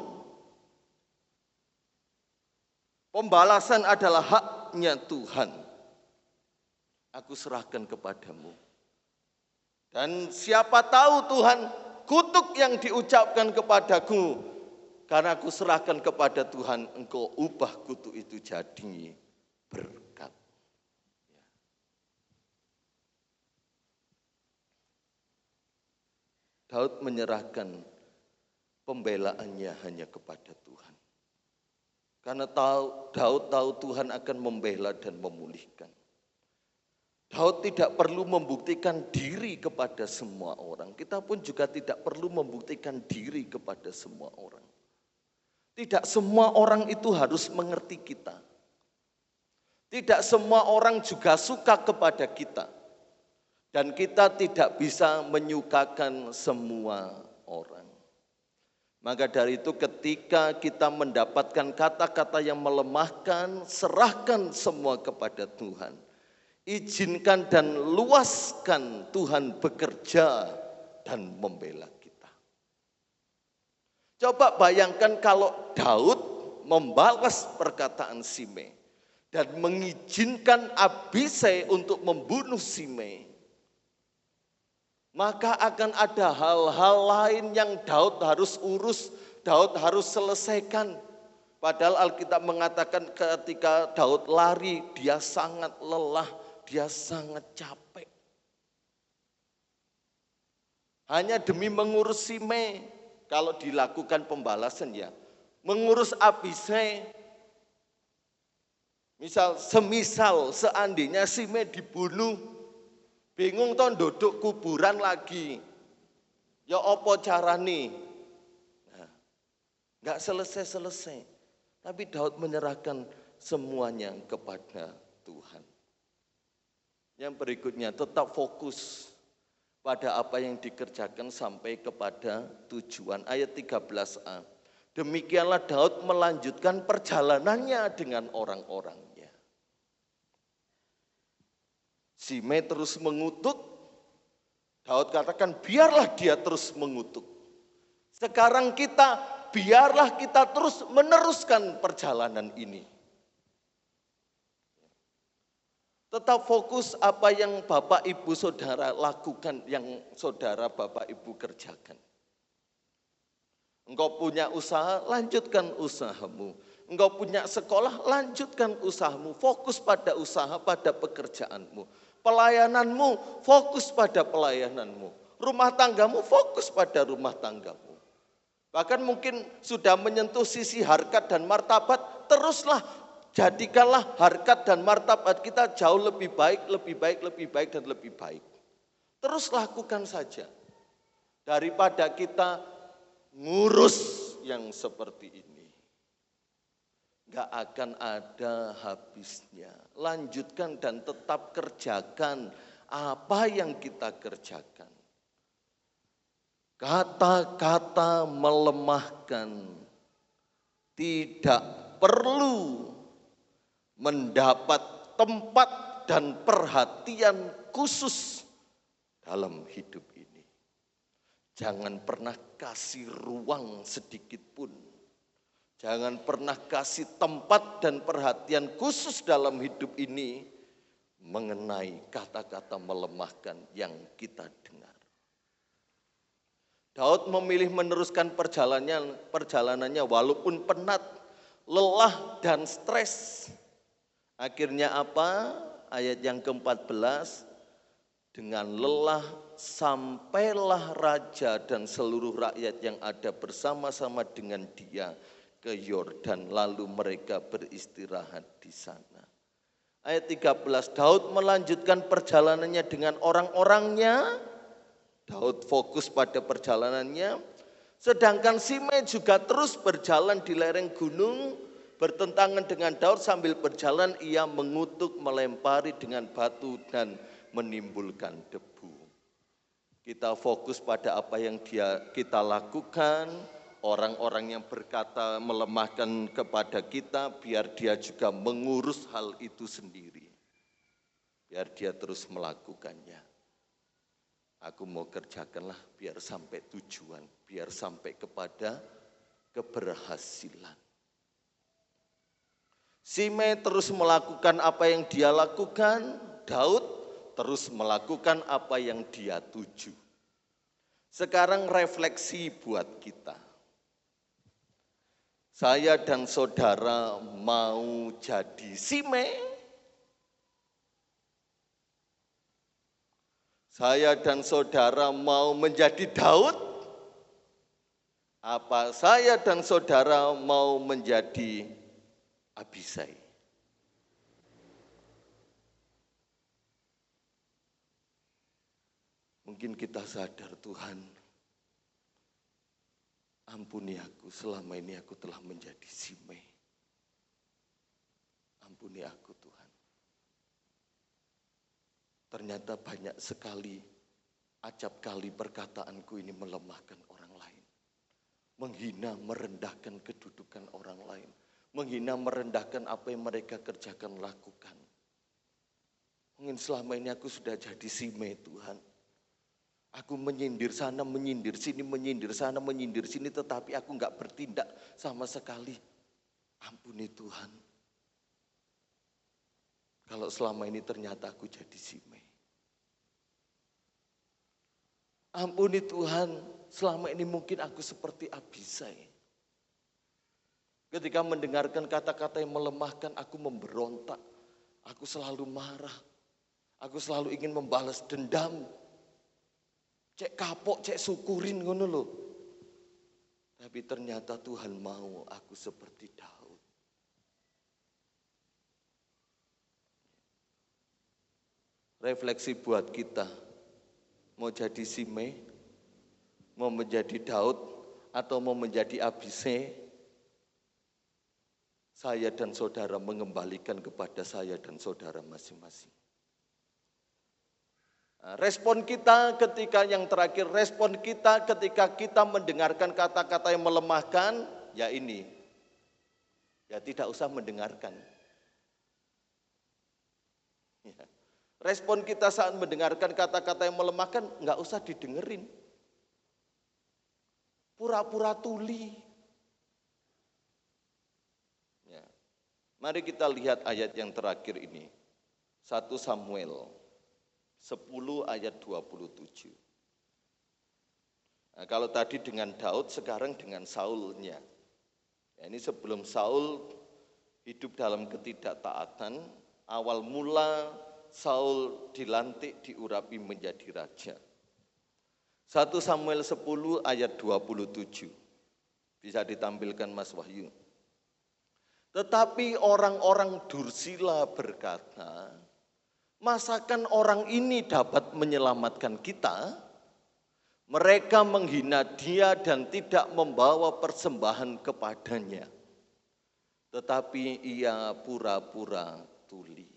Pembalasan adalah haknya Tuhan. Aku serahkan kepadamu. Dan siapa tahu Tuhan, kutuk yang diucapkan kepadaku, karena aku serahkan kepada Tuhan, engkau ubah kutuk itu jadi berkat. Daud menyerahkan pembelaannya hanya kepada Tuhan. Karena Daud tahu Tuhan akan membela dan memulihkan. Daud tidak perlu membuktikan diri kepada semua orang. Kita pun juga tidak perlu membuktikan diri kepada semua orang. Tidak semua orang itu harus mengerti kita. Tidak semua orang juga suka kepada kita. Dan kita tidak bisa menyukakan semua orang. Maka dari itu ketika kita mendapatkan kata-kata yang melemahkan, serahkan semua kepada Tuhan. Izinkan dan luaskan Tuhan bekerja dan membela kita. Coba bayangkan kalau Daud membalas perkataan Simei dan mengizinkan Abisai untuk membunuh Simei. Maka akan ada hal-hal lain yang Daud harus urus, Daud harus selesaikan. Padahal Alkitab mengatakan ketika Daud lari, dia sangat lelah, dia sangat capek. Hanya demi mengurus Simei, kalau dilakukan pembalasan ya. Mengurus Abisai, semisal seandainya Simei dibunuh, bingung toh duduk kuburan lagi. Ya apa carane? Nah, enggak selesai-selesai. Tapi Daud menyerahkan semuanya kepada Tuhan. Yang berikutnya tetap fokus pada apa yang dikerjakan sampai kepada tujuan. Ayat 13a. Demikianlah Daud melanjutkan perjalanannya dengan orang-orangnya. Simei terus mengutuk, Daud katakan biarlah dia terus mengutuk. Sekarang kita, biarlah kita terus meneruskan perjalanan ini. Tetap fokus apa yang Bapak Ibu Saudara lakukan, yang Saudara Bapak Ibu kerjakan. Engkau punya usaha, lanjutkan usahamu. Engkau punya sekolah, lanjutkan usahamu. Fokus pada usaha, pada pekerjaanmu. Pelayananmu, fokus pada pelayananmu. Rumah tanggamu, fokus pada rumah tanggamu. Bahkan mungkin sudah menyentuh sisi harkat dan martabat, teruslah jadikanlah harkat dan martabat kita jauh lebih baik, lebih baik, lebih baik, dan lebih baik. Terus lakukan saja. Daripada kita ngurus yang seperti ini. Gak akan ada habisnya. Lanjutkan dan tetap kerjakan apa yang kita kerjakan. Kata-kata melemahkan tidak perlu mendapat tempat dan perhatian khusus dalam hidup ini. Jangan pernah kasih ruang sedikit pun. Jangan pernah kasih tempat dan perhatian khusus dalam hidup ini mengenai kata-kata melemahkan yang kita dengar. Daud memilih meneruskan perjalanannya walaupun penat, lelah, dan stres. Akhirnya apa? Ayat yang ke-14, dengan lelah sampailah raja dan seluruh rakyat yang ada bersama-sama dengan dia ke Yordan, lalu mereka beristirahat di sana. Ayat 13, Daud melanjutkan perjalanannya dengan orang-orangnya. Daud fokus pada perjalanannya, sedangkan Simei juga terus berjalan di lereng gunung, bertentangan dengan Daud. Sambil berjalan ia mengutuk, melempari dengan batu dan menimbulkan debu. Kita fokus pada apa yang kita lakukan. Orang-orang yang berkata melemahkan kepada kita, biar dia juga mengurus hal itu sendiri. Biar dia terus melakukannya. Aku mau kerjakanlah biar sampai tujuan, biar sampai kepada keberhasilan. Simei terus melakukan apa yang dia lakukan, Daud terus melakukan apa yang dia tuju. Sekarang refleksi buat kita. Saya dan saudara mau jadi Simei? Saya dan saudara mau menjadi Daud? Apa saya dan saudara mau menjadi Abisai? Mungkin kita sadar, Tuhan, ampuni aku, selama ini aku telah menjadi Simei. Ampuni aku, Tuhan. Ternyata banyak sekali acap kali perkataanku ini melemahkan orang lain. Menghina, merendahkan kedudukan orang lain. Menghina, merendahkan apa yang mereka kerjakan, lakukan. Mungkin selama ini aku sudah jadi Simei, Tuhan. Aku menyindir sana, menyindir sini, menyindir sana, menyindir sini, tetapi aku enggak bertindak sama sekali. Ampuni Tuhan. Kalau selama ini ternyata aku jadi Simei. Ampuni Tuhan, selama ini mungkin aku seperti Abisai. Ketika mendengarkan kata-kata yang melemahkan, aku memberontak. Aku selalu marah. Aku selalu ingin membalas dendam. Cek kapok, cek syukurin ngono lho. Tapi ternyata Tuhan mau aku seperti Daud. Refleksi buat kita. Mau jadi Simei, mau menjadi Daud, atau mau menjadi Abisai, saya dan saudara mengembalikan kepada saya dan saudara masing-masing. Respon kita ketika yang terakhir, respon kita ketika kita mendengarkan kata-kata yang melemahkan, ya ini, ya tidak usah mendengarkan. Ya. Respon kita saat mendengarkan kata-kata yang melemahkan, nggak usah didengerin. Pura-pura tuli. Ya. Mari kita lihat ayat yang terakhir ini. 1 Samuel 10 ayat 27. Nah, kalau tadi dengan Daud, sekarang dengan Saulnya. Ya, ini sebelum Saul hidup dalam ketidaktaatan, awal mula Saul dilantik, diurapi menjadi raja. 1 Samuel 10 ayat 27. Bisa ditampilkan Mas Wahyu. Tetapi orang-orang Dursila berkata, masakan orang ini dapat menyelamatkan kita? Mereka menghina dia dan tidak membawa persembahan kepadanya. Tetapi ia pura-pura tuli.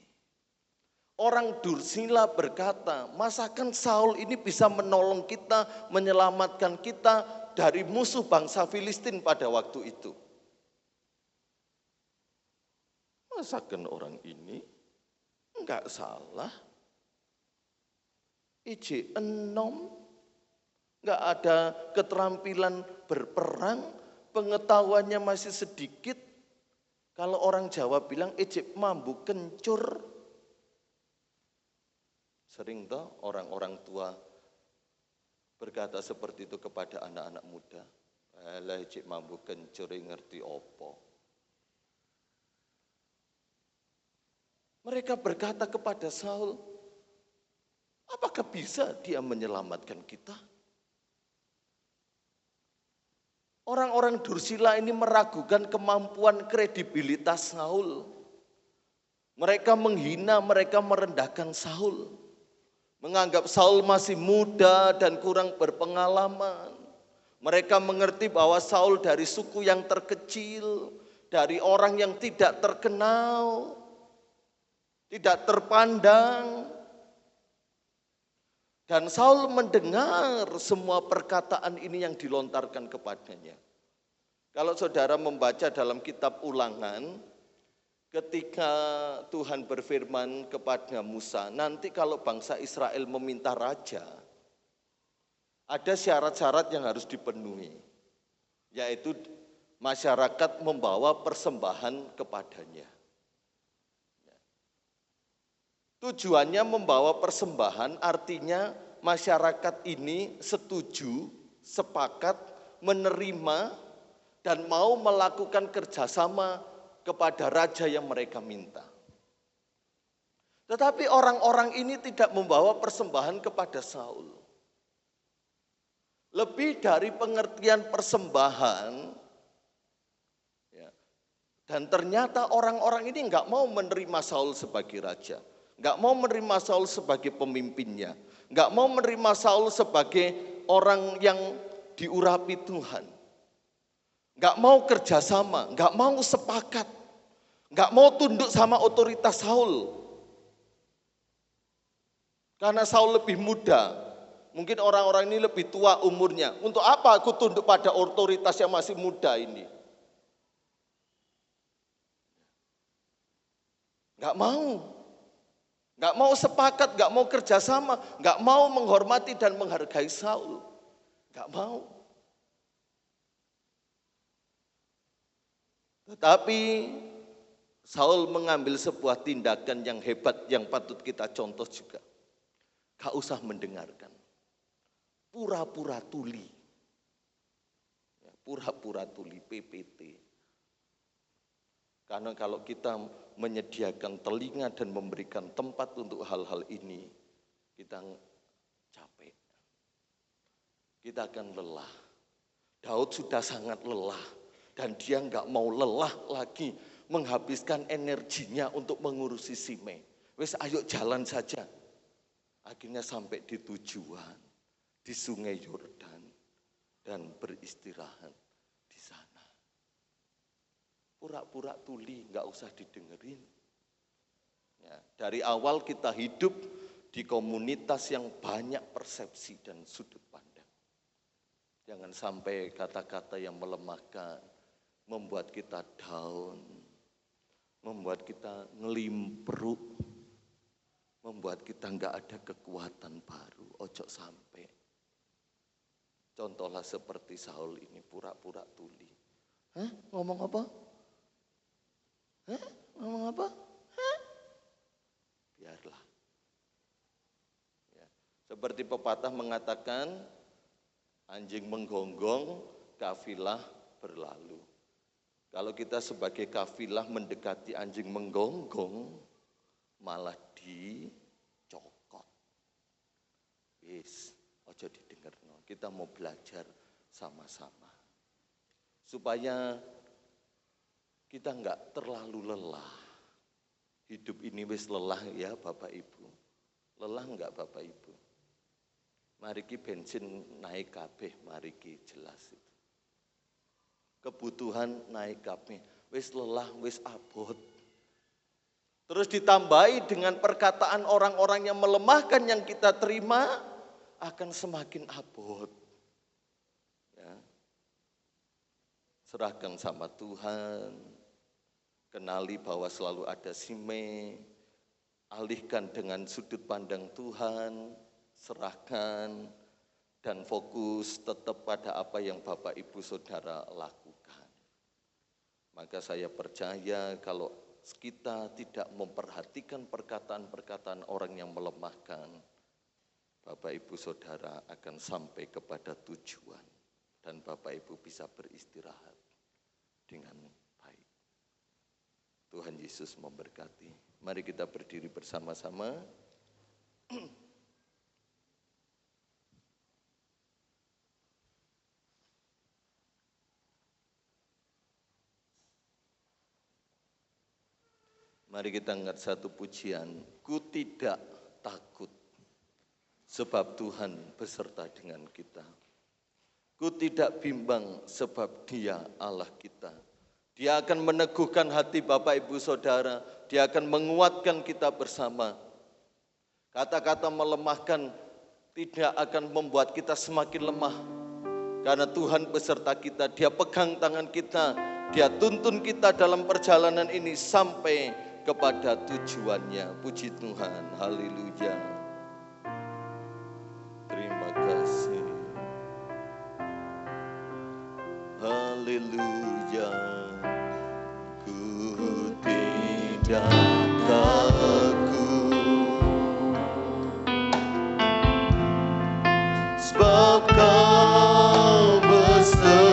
Orang Dursila berkata, masakan Saul ini bisa menolong kita, menyelamatkan kita dari musuh bangsa Filistin pada waktu itu. Masakan orang ini enggak salah. Ije enom, enggak ada keterampilan berperang, pengetahuannya masih sedikit. Kalau orang Jawa bilang ije mambu kencur. Sering toh orang-orang tua berkata seperti itu kepada anak-anak muda. Alah ije mambu kencur ngerti opo. Mereka berkata kepada Saul, apakah bisa dia menyelamatkan kita? Orang-orang Dursila ini meragukan kemampuan kredibilitas Saul. Mereka menghina, mereka merendahkan Saul. Menganggap Saul masih muda dan kurang berpengalaman. Mereka mengerti bahwa Saul dari suku yang terkecil, dari orang yang tidak terkenal, tidak terpandang. Dan Saul mendengar semua perkataan ini yang dilontarkan kepadanya. Kalau saudara membaca dalam kitab Ulangan, ketika Tuhan berfirman kepada Musa, nanti kalau bangsa Israel meminta raja, ada syarat-syarat yang harus dipenuhi, yaitu masyarakat membawa persembahan kepadanya. Tujuannya membawa persembahan artinya masyarakat ini setuju, sepakat, menerima, dan mau melakukan kerjasama kepada raja yang mereka minta. Tetapi orang-orang ini tidak membawa persembahan kepada Saul. Lebih dari pengertian persembahan, ya, dan ternyata orang-orang ini nggak mau menerima Saul sebagai raja. Nggak mau menerima Saul sebagai pemimpinnya. Nggak mau menerima Saul sebagai orang yang diurapi Tuhan. Nggak mau kerjasama, nggak mau sepakat. Nggak mau tunduk sama otoritas Saul. Karena Saul lebih muda. Mungkin orang-orang ini lebih tua umurnya. Untuk apa aku tunduk pada otoritas yang masih muda ini? Nggak mau. Nggak mau sepakat, nggak mau kerjasama, nggak mau menghormati dan menghargai Saul. Nggak mau. Tetapi Saul mengambil sebuah tindakan yang hebat yang patut kita contoh juga. Gak usah mendengarkan. Pura-pura tuli. Pura-pura tuli, PPT. Karena kalau kita menyediakan telinga dan memberikan tempat untuk hal-hal ini, kita capek. Kita akan lelah. Daud sudah sangat lelah dan dia nggak mau lelah lagi menghabiskan energinya untuk mengurusi Simei. Wes ayo jalan saja. Akhirnya sampai di tujuan, di Sungai Yordan dan beristirahat di sana. Pura-pura tuli, nggak usah didengerin. Ya, dari awal kita hidup di komunitas yang banyak persepsi dan sudut pandang. Jangan sampai kata-kata yang melemahkan, membuat kita down, membuat kita ngelimpruk, membuat kita nggak ada kekuatan baru. Ojo sampai. Contohlah seperti Saul ini, pura-pura tuli. Hah? Ngomong apa? Hah? Ngomong apa? Hah? Biarlah. Ya. Seperti pepatah mengatakan, anjing menggonggong, kafilah berlalu. Kalau kita sebagai kafilah mendekati anjing menggonggong, malah dicokot. Wis, ojo didengarno. Kita mau belajar sama-sama. supaya kita enggak terlalu lelah. Hidup ini wis lelah ya Bapak Ibu. Lelah enggak Bapak Ibu? Mariki bensin naik kabeh, mariki jelas itu. Kebutuhan naik kabeh, wis lelah, wis abot. Terus ditambahi dengan perkataan orang-orang yang melemahkan yang kita terima, akan semakin abot. Ya. Serahkan sama Tuhan, kenali bahwa selalu ada sime, alihkan dengan sudut pandang Tuhan, serahkan, dan fokus tetap pada apa yang Bapak Ibu Saudara lakukan. Maka saya percaya kalau kita tidak memperhatikan perkataan-perkataan orang yang melemahkan, Bapak Ibu Saudara akan sampai kepada tujuan dan Bapak Ibu bisa beristirahat dengan baik. Tuhan Yesus memberkati. Mari kita berdiri bersama-sama. Mari kita angkat satu pujian. Ku tidak takut, sebab Tuhan beserta dengan kita. Ku tidak bimbang, sebab Dia Allah kita. Dia akan meneguhkan hati Bapak Ibu Saudara. Dia akan menguatkan kita bersama. Kata-kata melemahkan tidak akan membuat kita semakin lemah. Karena Tuhan beserta kita. Dia pegang tangan kita. Dia tuntun kita dalam perjalanan ini sampai kepada tujuannya. Puji Tuhan, haleluya. Terima kasih. Haleluya. Ku tidak takut, sebab Kau besertaku.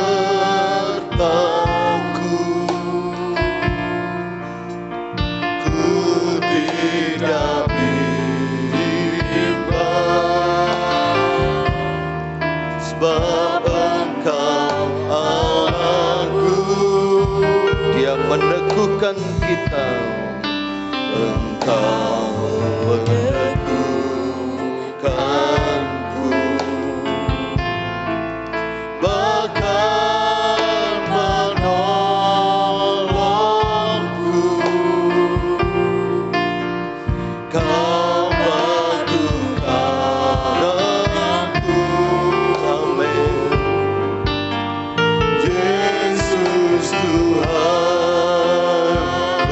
Tidak bimbang, sebab Engkau Allahku. Dia meneguhkan kita. Engkau meneguhkanku, bahkan menolongku. Kau batukan aku, amin. Yesus Tuhan,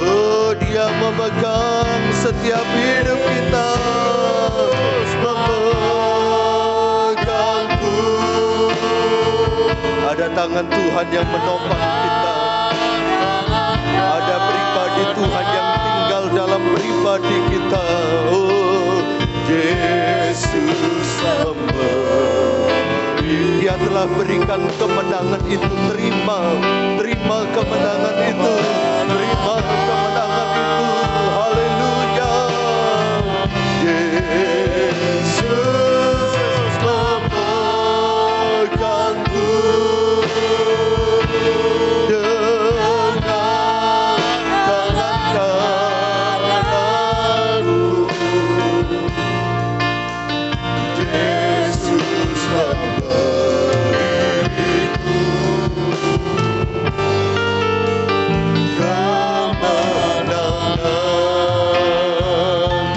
oh Dia memegang setiap hidup kita, memegangku. Ada tangan Tuhan yang menopang kita. Ada pribadi Tuhan yang tinggal dalam pribadi kita. Oh, Yesus memberi. Dia telah berikan kemenangan itu. Terima kemenangan itu. Terima kemenangan itu. Haleluya. Yesus memegangku.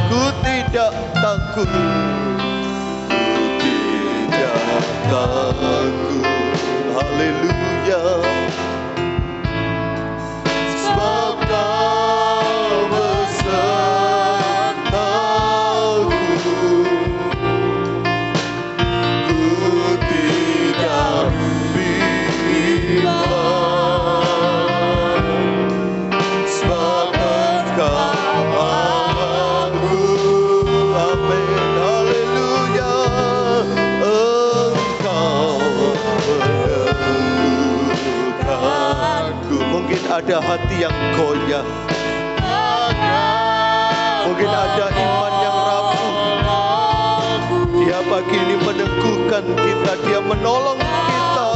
Ku tidak takut, haleluya, sebab Kau besertaku. Ku tidak bimbang, sebab Engkau Allahku. Amin, haleluya. Engkau meneguhkanku. Mungkin ada hati yang goyah, mungkin ada iman yang rapuh. Dia pagi ini meneguhkan kita, Dia menolong kita.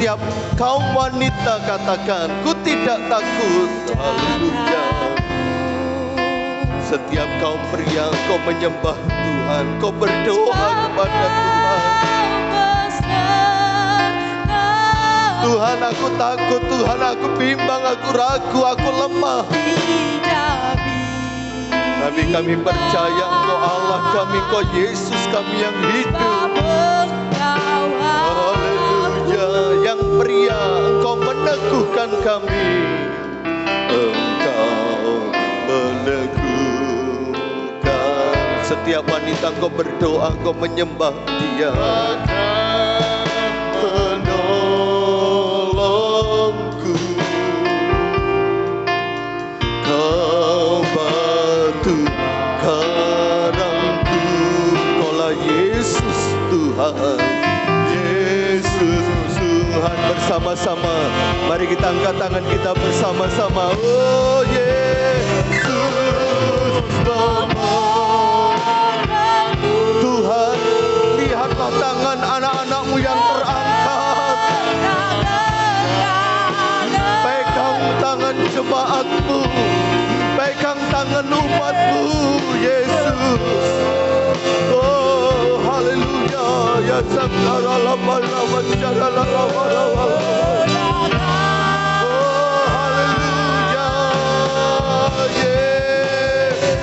setiap kaum wanita katakan, ku tidak takut. Haleluya. Setiap kaum pria kau menyembah Tuhan, kau berdoa kepada Tuhan. Tuhan, aku takut, Tuhan, aku bimbang, aku ragu, aku lemah. Tapi kami percaya Engkau Allah kami, Engkau Yesus kami yang hidup. Haleluya. Yang pria, Engkau meneguhkan kami. Engkau meneguhkan. Setiap wanita Engkau berdoa, Engkau menyembah Dia. Menolongku, Kau batu karangku, Kaulah Yesus Tuhan. Yesus Tuhan. Bersama-sama mari kita angkat tangan kita bersama-sama. Oh Yesus Tuhan, lihatlah tangan anak-anak-Mu yang terangkat. Pegang tangan jemaat-Mu, pegang tangan umat-Mu, Yesus. Oh haleluya. Ya sakara lama cara lama. Oh haleluya. Yesus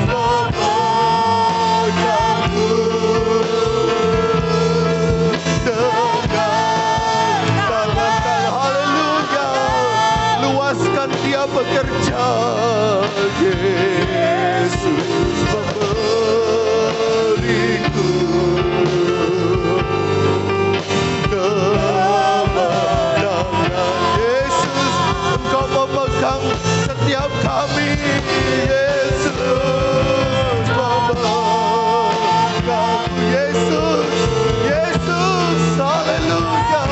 memelukku dengan tangan. Haleluya. Luaskan Dia bekerja. Yesus memberiku kemenangan. Yesus, Engkau memegang setiap kami. Yesus memegang. Yesus, Yesus, haleluya.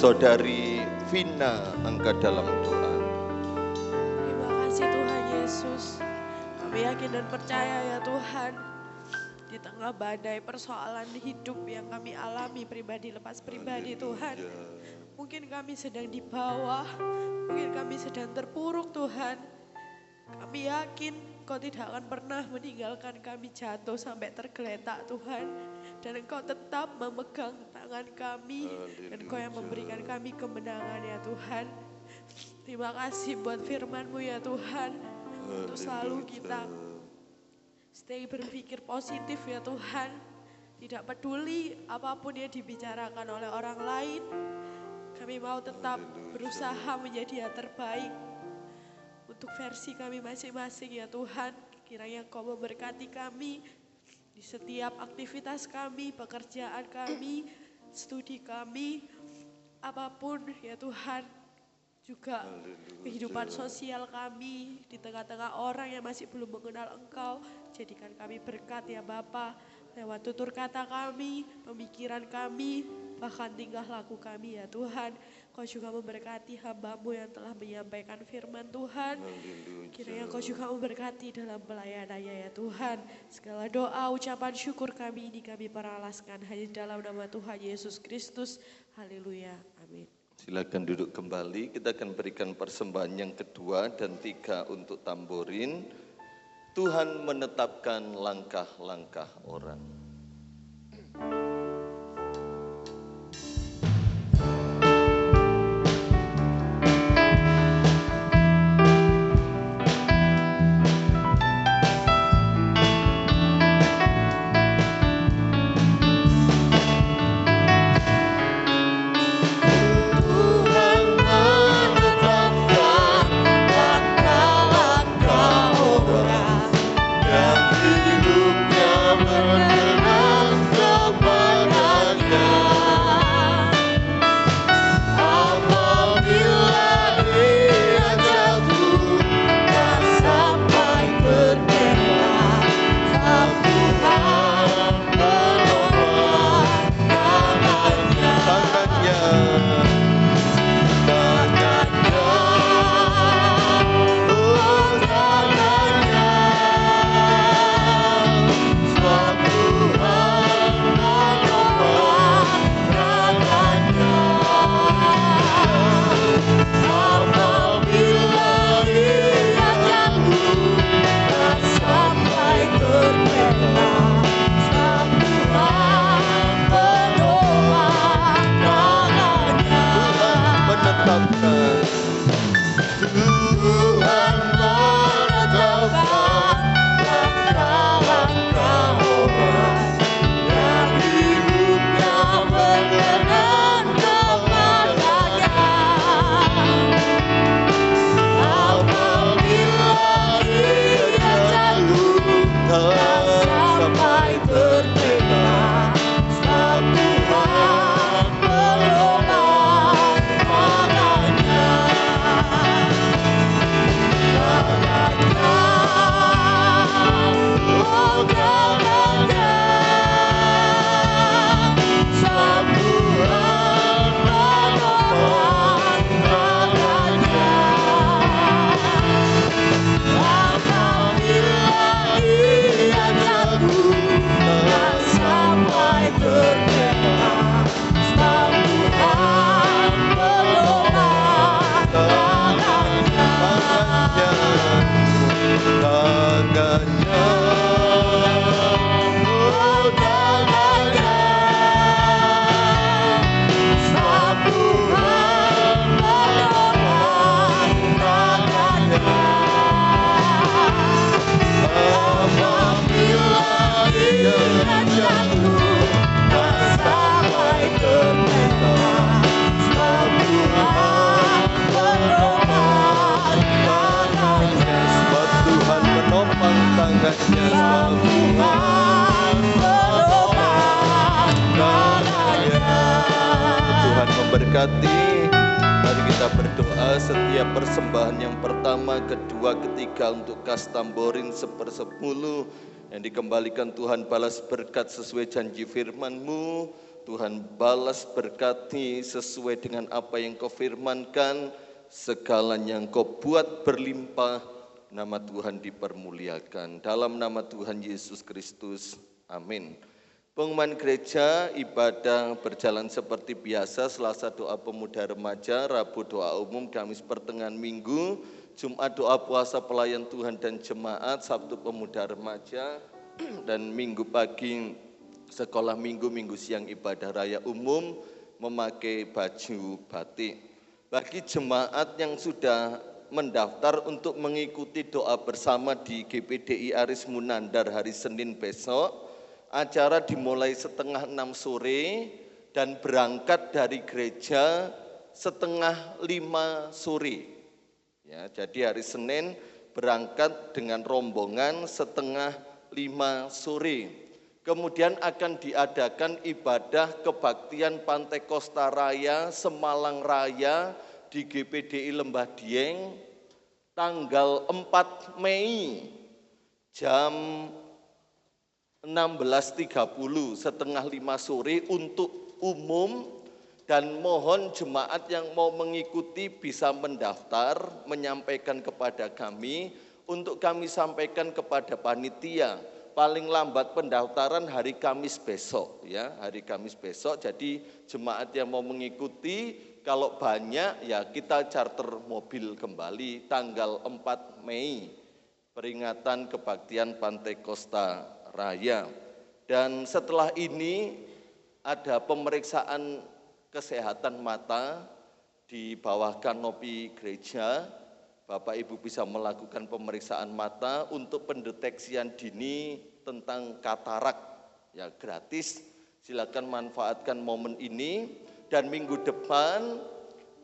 Saudari Vina angkat dalam doa. Terima kasih Tuhan Yesus. Kami yakin dan percaya ya Tuhan. Di tengah badai persoalan hidup yang kami alami pribadi lepas pribadi Tuhan. Mungkin kami sedang di bawah, mungkin kami sedang terpuruk Tuhan. Kami yakin Engkau tidak akan pernah meninggalkan kami jatuh sampai tergeletak Tuhan. Dan Engkau tetap memegang tangan kami dan Engkau yang memberikan kami kemenangan ya Tuhan. Terima kasih buat firman-Mu ya Tuhan. Untuk selalu kita stay berpikir positif ya Tuhan. Tidak peduli apapun yang dibicarakan oleh orang lain. Kami mau tetap berusaha menjadi yang terbaik untuk versi kami masing-masing ya Tuhan. Kiranya Kau memberkati kami di setiap aktivitas kami, pekerjaan kami, studi kami, apapun ya Tuhan. Juga kehidupan sosial kami di tengah-tengah orang yang masih belum mengenal Engkau. Jadikan kami berkat ya Bapa, lewat tutur kata kami, pemikiran kami, bahkan tingkah laku kami ya Tuhan. Kau juga memberkati hamba-Mu yang telah menyampaikan firman Tuhan. Kiranya Kau juga memberkati dalam pelayanannya ya Tuhan. Segala doa, ucapan syukur kami ini kami peralaskan hanya dalam nama Tuhan Yesus Kristus. Haleluya. Amin. Silakan duduk kembali, kita akan berikan persembahan yang kedua dan tiga untuk tamborin. Tuhan menetapkan langkah-langkah orang. Tuhan memberkati. Mari kita berdoa setiap persembahan yang pertama, kedua, ketiga untuk kas tamborin 1/10 yang dikembalikan Tuhan balas berkat sesuai janji firman-Mu. Tuhan balas berkati sesuai dengan apa yang Kau firmankan, segalanya yang Kau buat berlimpah, nama Tuhan dipermuliakan. Dalam nama Tuhan Yesus Kristus, amin. Pengumuman gereja, ibadah berjalan seperti biasa. Selasa doa pemuda remaja, Rabu doa umum, Kamis pertengahan minggu, Jumat doa puasa pelayan Tuhan dan jemaat, Sabtu pemuda remaja, dan minggu pagi sekolah minggu, minggu siang ibadah raya umum memakai baju batik. Bagi jemaat yang sudah mendaftar untuk mengikuti doa bersama di GPDI Aris Munandar hari Senin besok, acara dimulai 5:30 sore dan berangkat dari gereja 4:30 sore. Ya, jadi hari Senin berangkat dengan rombongan 4:30 sore. Kemudian akan diadakan ibadah kebaktian Pantai Kosta Raya, Semalang Raya di GPDI Lembah Dieng tanggal 4 Mei jam 16.30 4:30 sore untuk umum, dan mohon jemaat yang mau mengikuti bisa mendaftar, menyampaikan kepada kami untuk kami sampaikan kepada panitia. Paling lambat pendaftaran hari Kamis besok, ya, hari Kamis besok. Jadi jemaat yang mau mengikuti, kalau banyak ya kita charter mobil kembali tanggal 4 Mei, peringatan kebaktian Pantai Kosta Raya. Dan setelah ini ada pemeriksaan kesehatan mata di bawah kanopi gereja. Bapak Ibu bisa melakukan pemeriksaan mata untuk pendeteksian dini tentang katarak, ya, gratis. Silakan manfaatkan momen ini. Dan minggu depan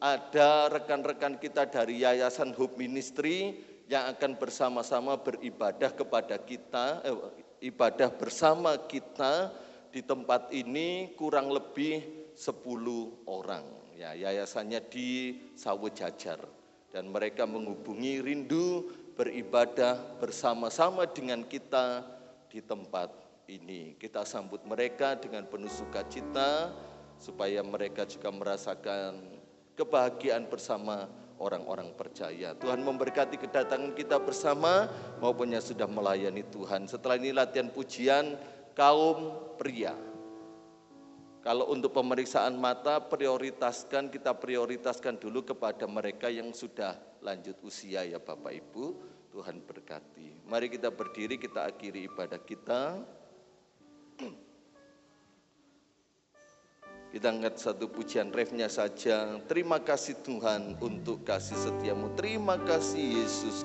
ada rekan-rekan kita dari Yayasan Hope Ministry yang akan bersama-sama beribadah kepada kita, ibadah bersama kita di tempat ini kurang lebih 10 orang. Ya, yayasannya di Sawo Jajar, dan mereka menghubungi rindu beribadah bersama-sama dengan kita di tempat ini. Kita sambut mereka dengan penuh sukacita supaya mereka juga merasakan kebahagiaan bersama orang-orang percaya. Tuhan memberkati kedatangan kita bersama maupun yang sudah melayani Tuhan. Setelah ini latihan pujian kaum pria. Kalau untuk pemeriksaan mata kita prioritaskan dulu kepada mereka yang sudah lanjut usia, ya Bapak Ibu. Tuhan berkati. Mari kita berdiri, kita akhiri ibadah kita. Kita angkat satu pujian refnya saja. Terima kasih Tuhan untuk kasih setiamu. Terima kasih Yesus.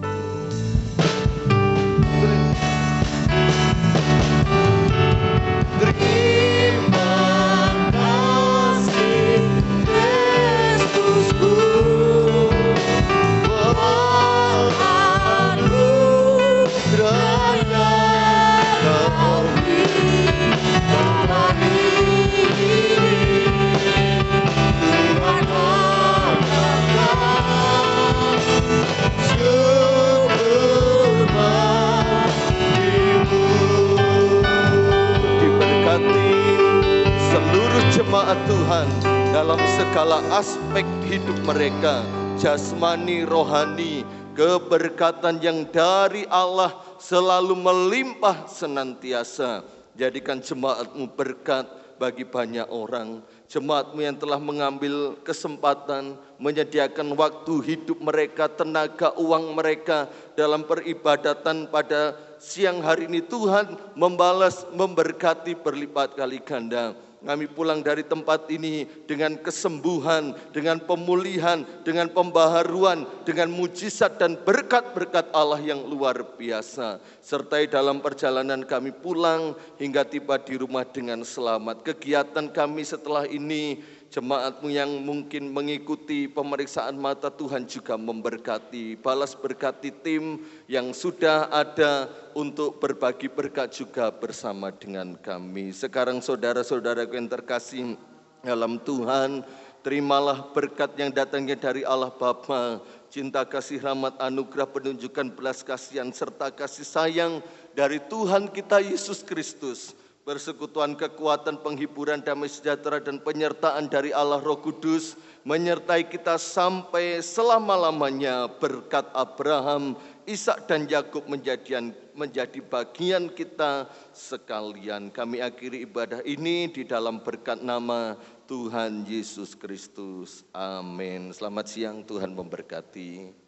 Jemaat Tuhan dalam segala aspek hidup mereka, jasmani, rohani, keberkatan yang dari Allah selalu melimpah senantiasa. Jadikan jemaat-Mu berkat bagi banyak orang. Jemaat-Mu yang telah mengambil kesempatan, menyediakan waktu hidup mereka, tenaga, uang mereka dalam peribadatan pada siang hari ini. Tuhan membalas, memberkati berlipat kali ganda. Kami pulang dari tempat ini dengan kesembuhan, dengan pemulihan, dengan pembaharuan, dengan mujizat dan berkat-berkat Allah yang luar biasa. Sertai dalam perjalanan kami pulang hingga tiba di rumah dengan selamat. Kegiatan kami setelah ini, jemaat-Mu yang mungkin mengikuti pemeriksaan mata, Tuhan juga memberkati. Balas berkati tim yang sudah ada untuk berbagi berkat juga bersama dengan kami. Sekarang saudara-saudaraku yang terkasih dalam Tuhan, terimalah berkat yang datangnya dari Allah Bapa, cinta kasih rahmat anugerah penunjukan belas kasihan serta kasih sayang dari Tuhan kita Yesus Kristus, persekutuan kekuatan, penghiburan, damai sejahtera, dan penyertaan dari Allah Roh Kudus menyertai kita sampai selama-lamanya. Berkat Abraham, Ishak, dan Yakub menjadi bagian kita sekalian. Kami akhiri ibadah ini di dalam berkat nama Tuhan Yesus Kristus. Amin. Selamat siang, Tuhan memberkati.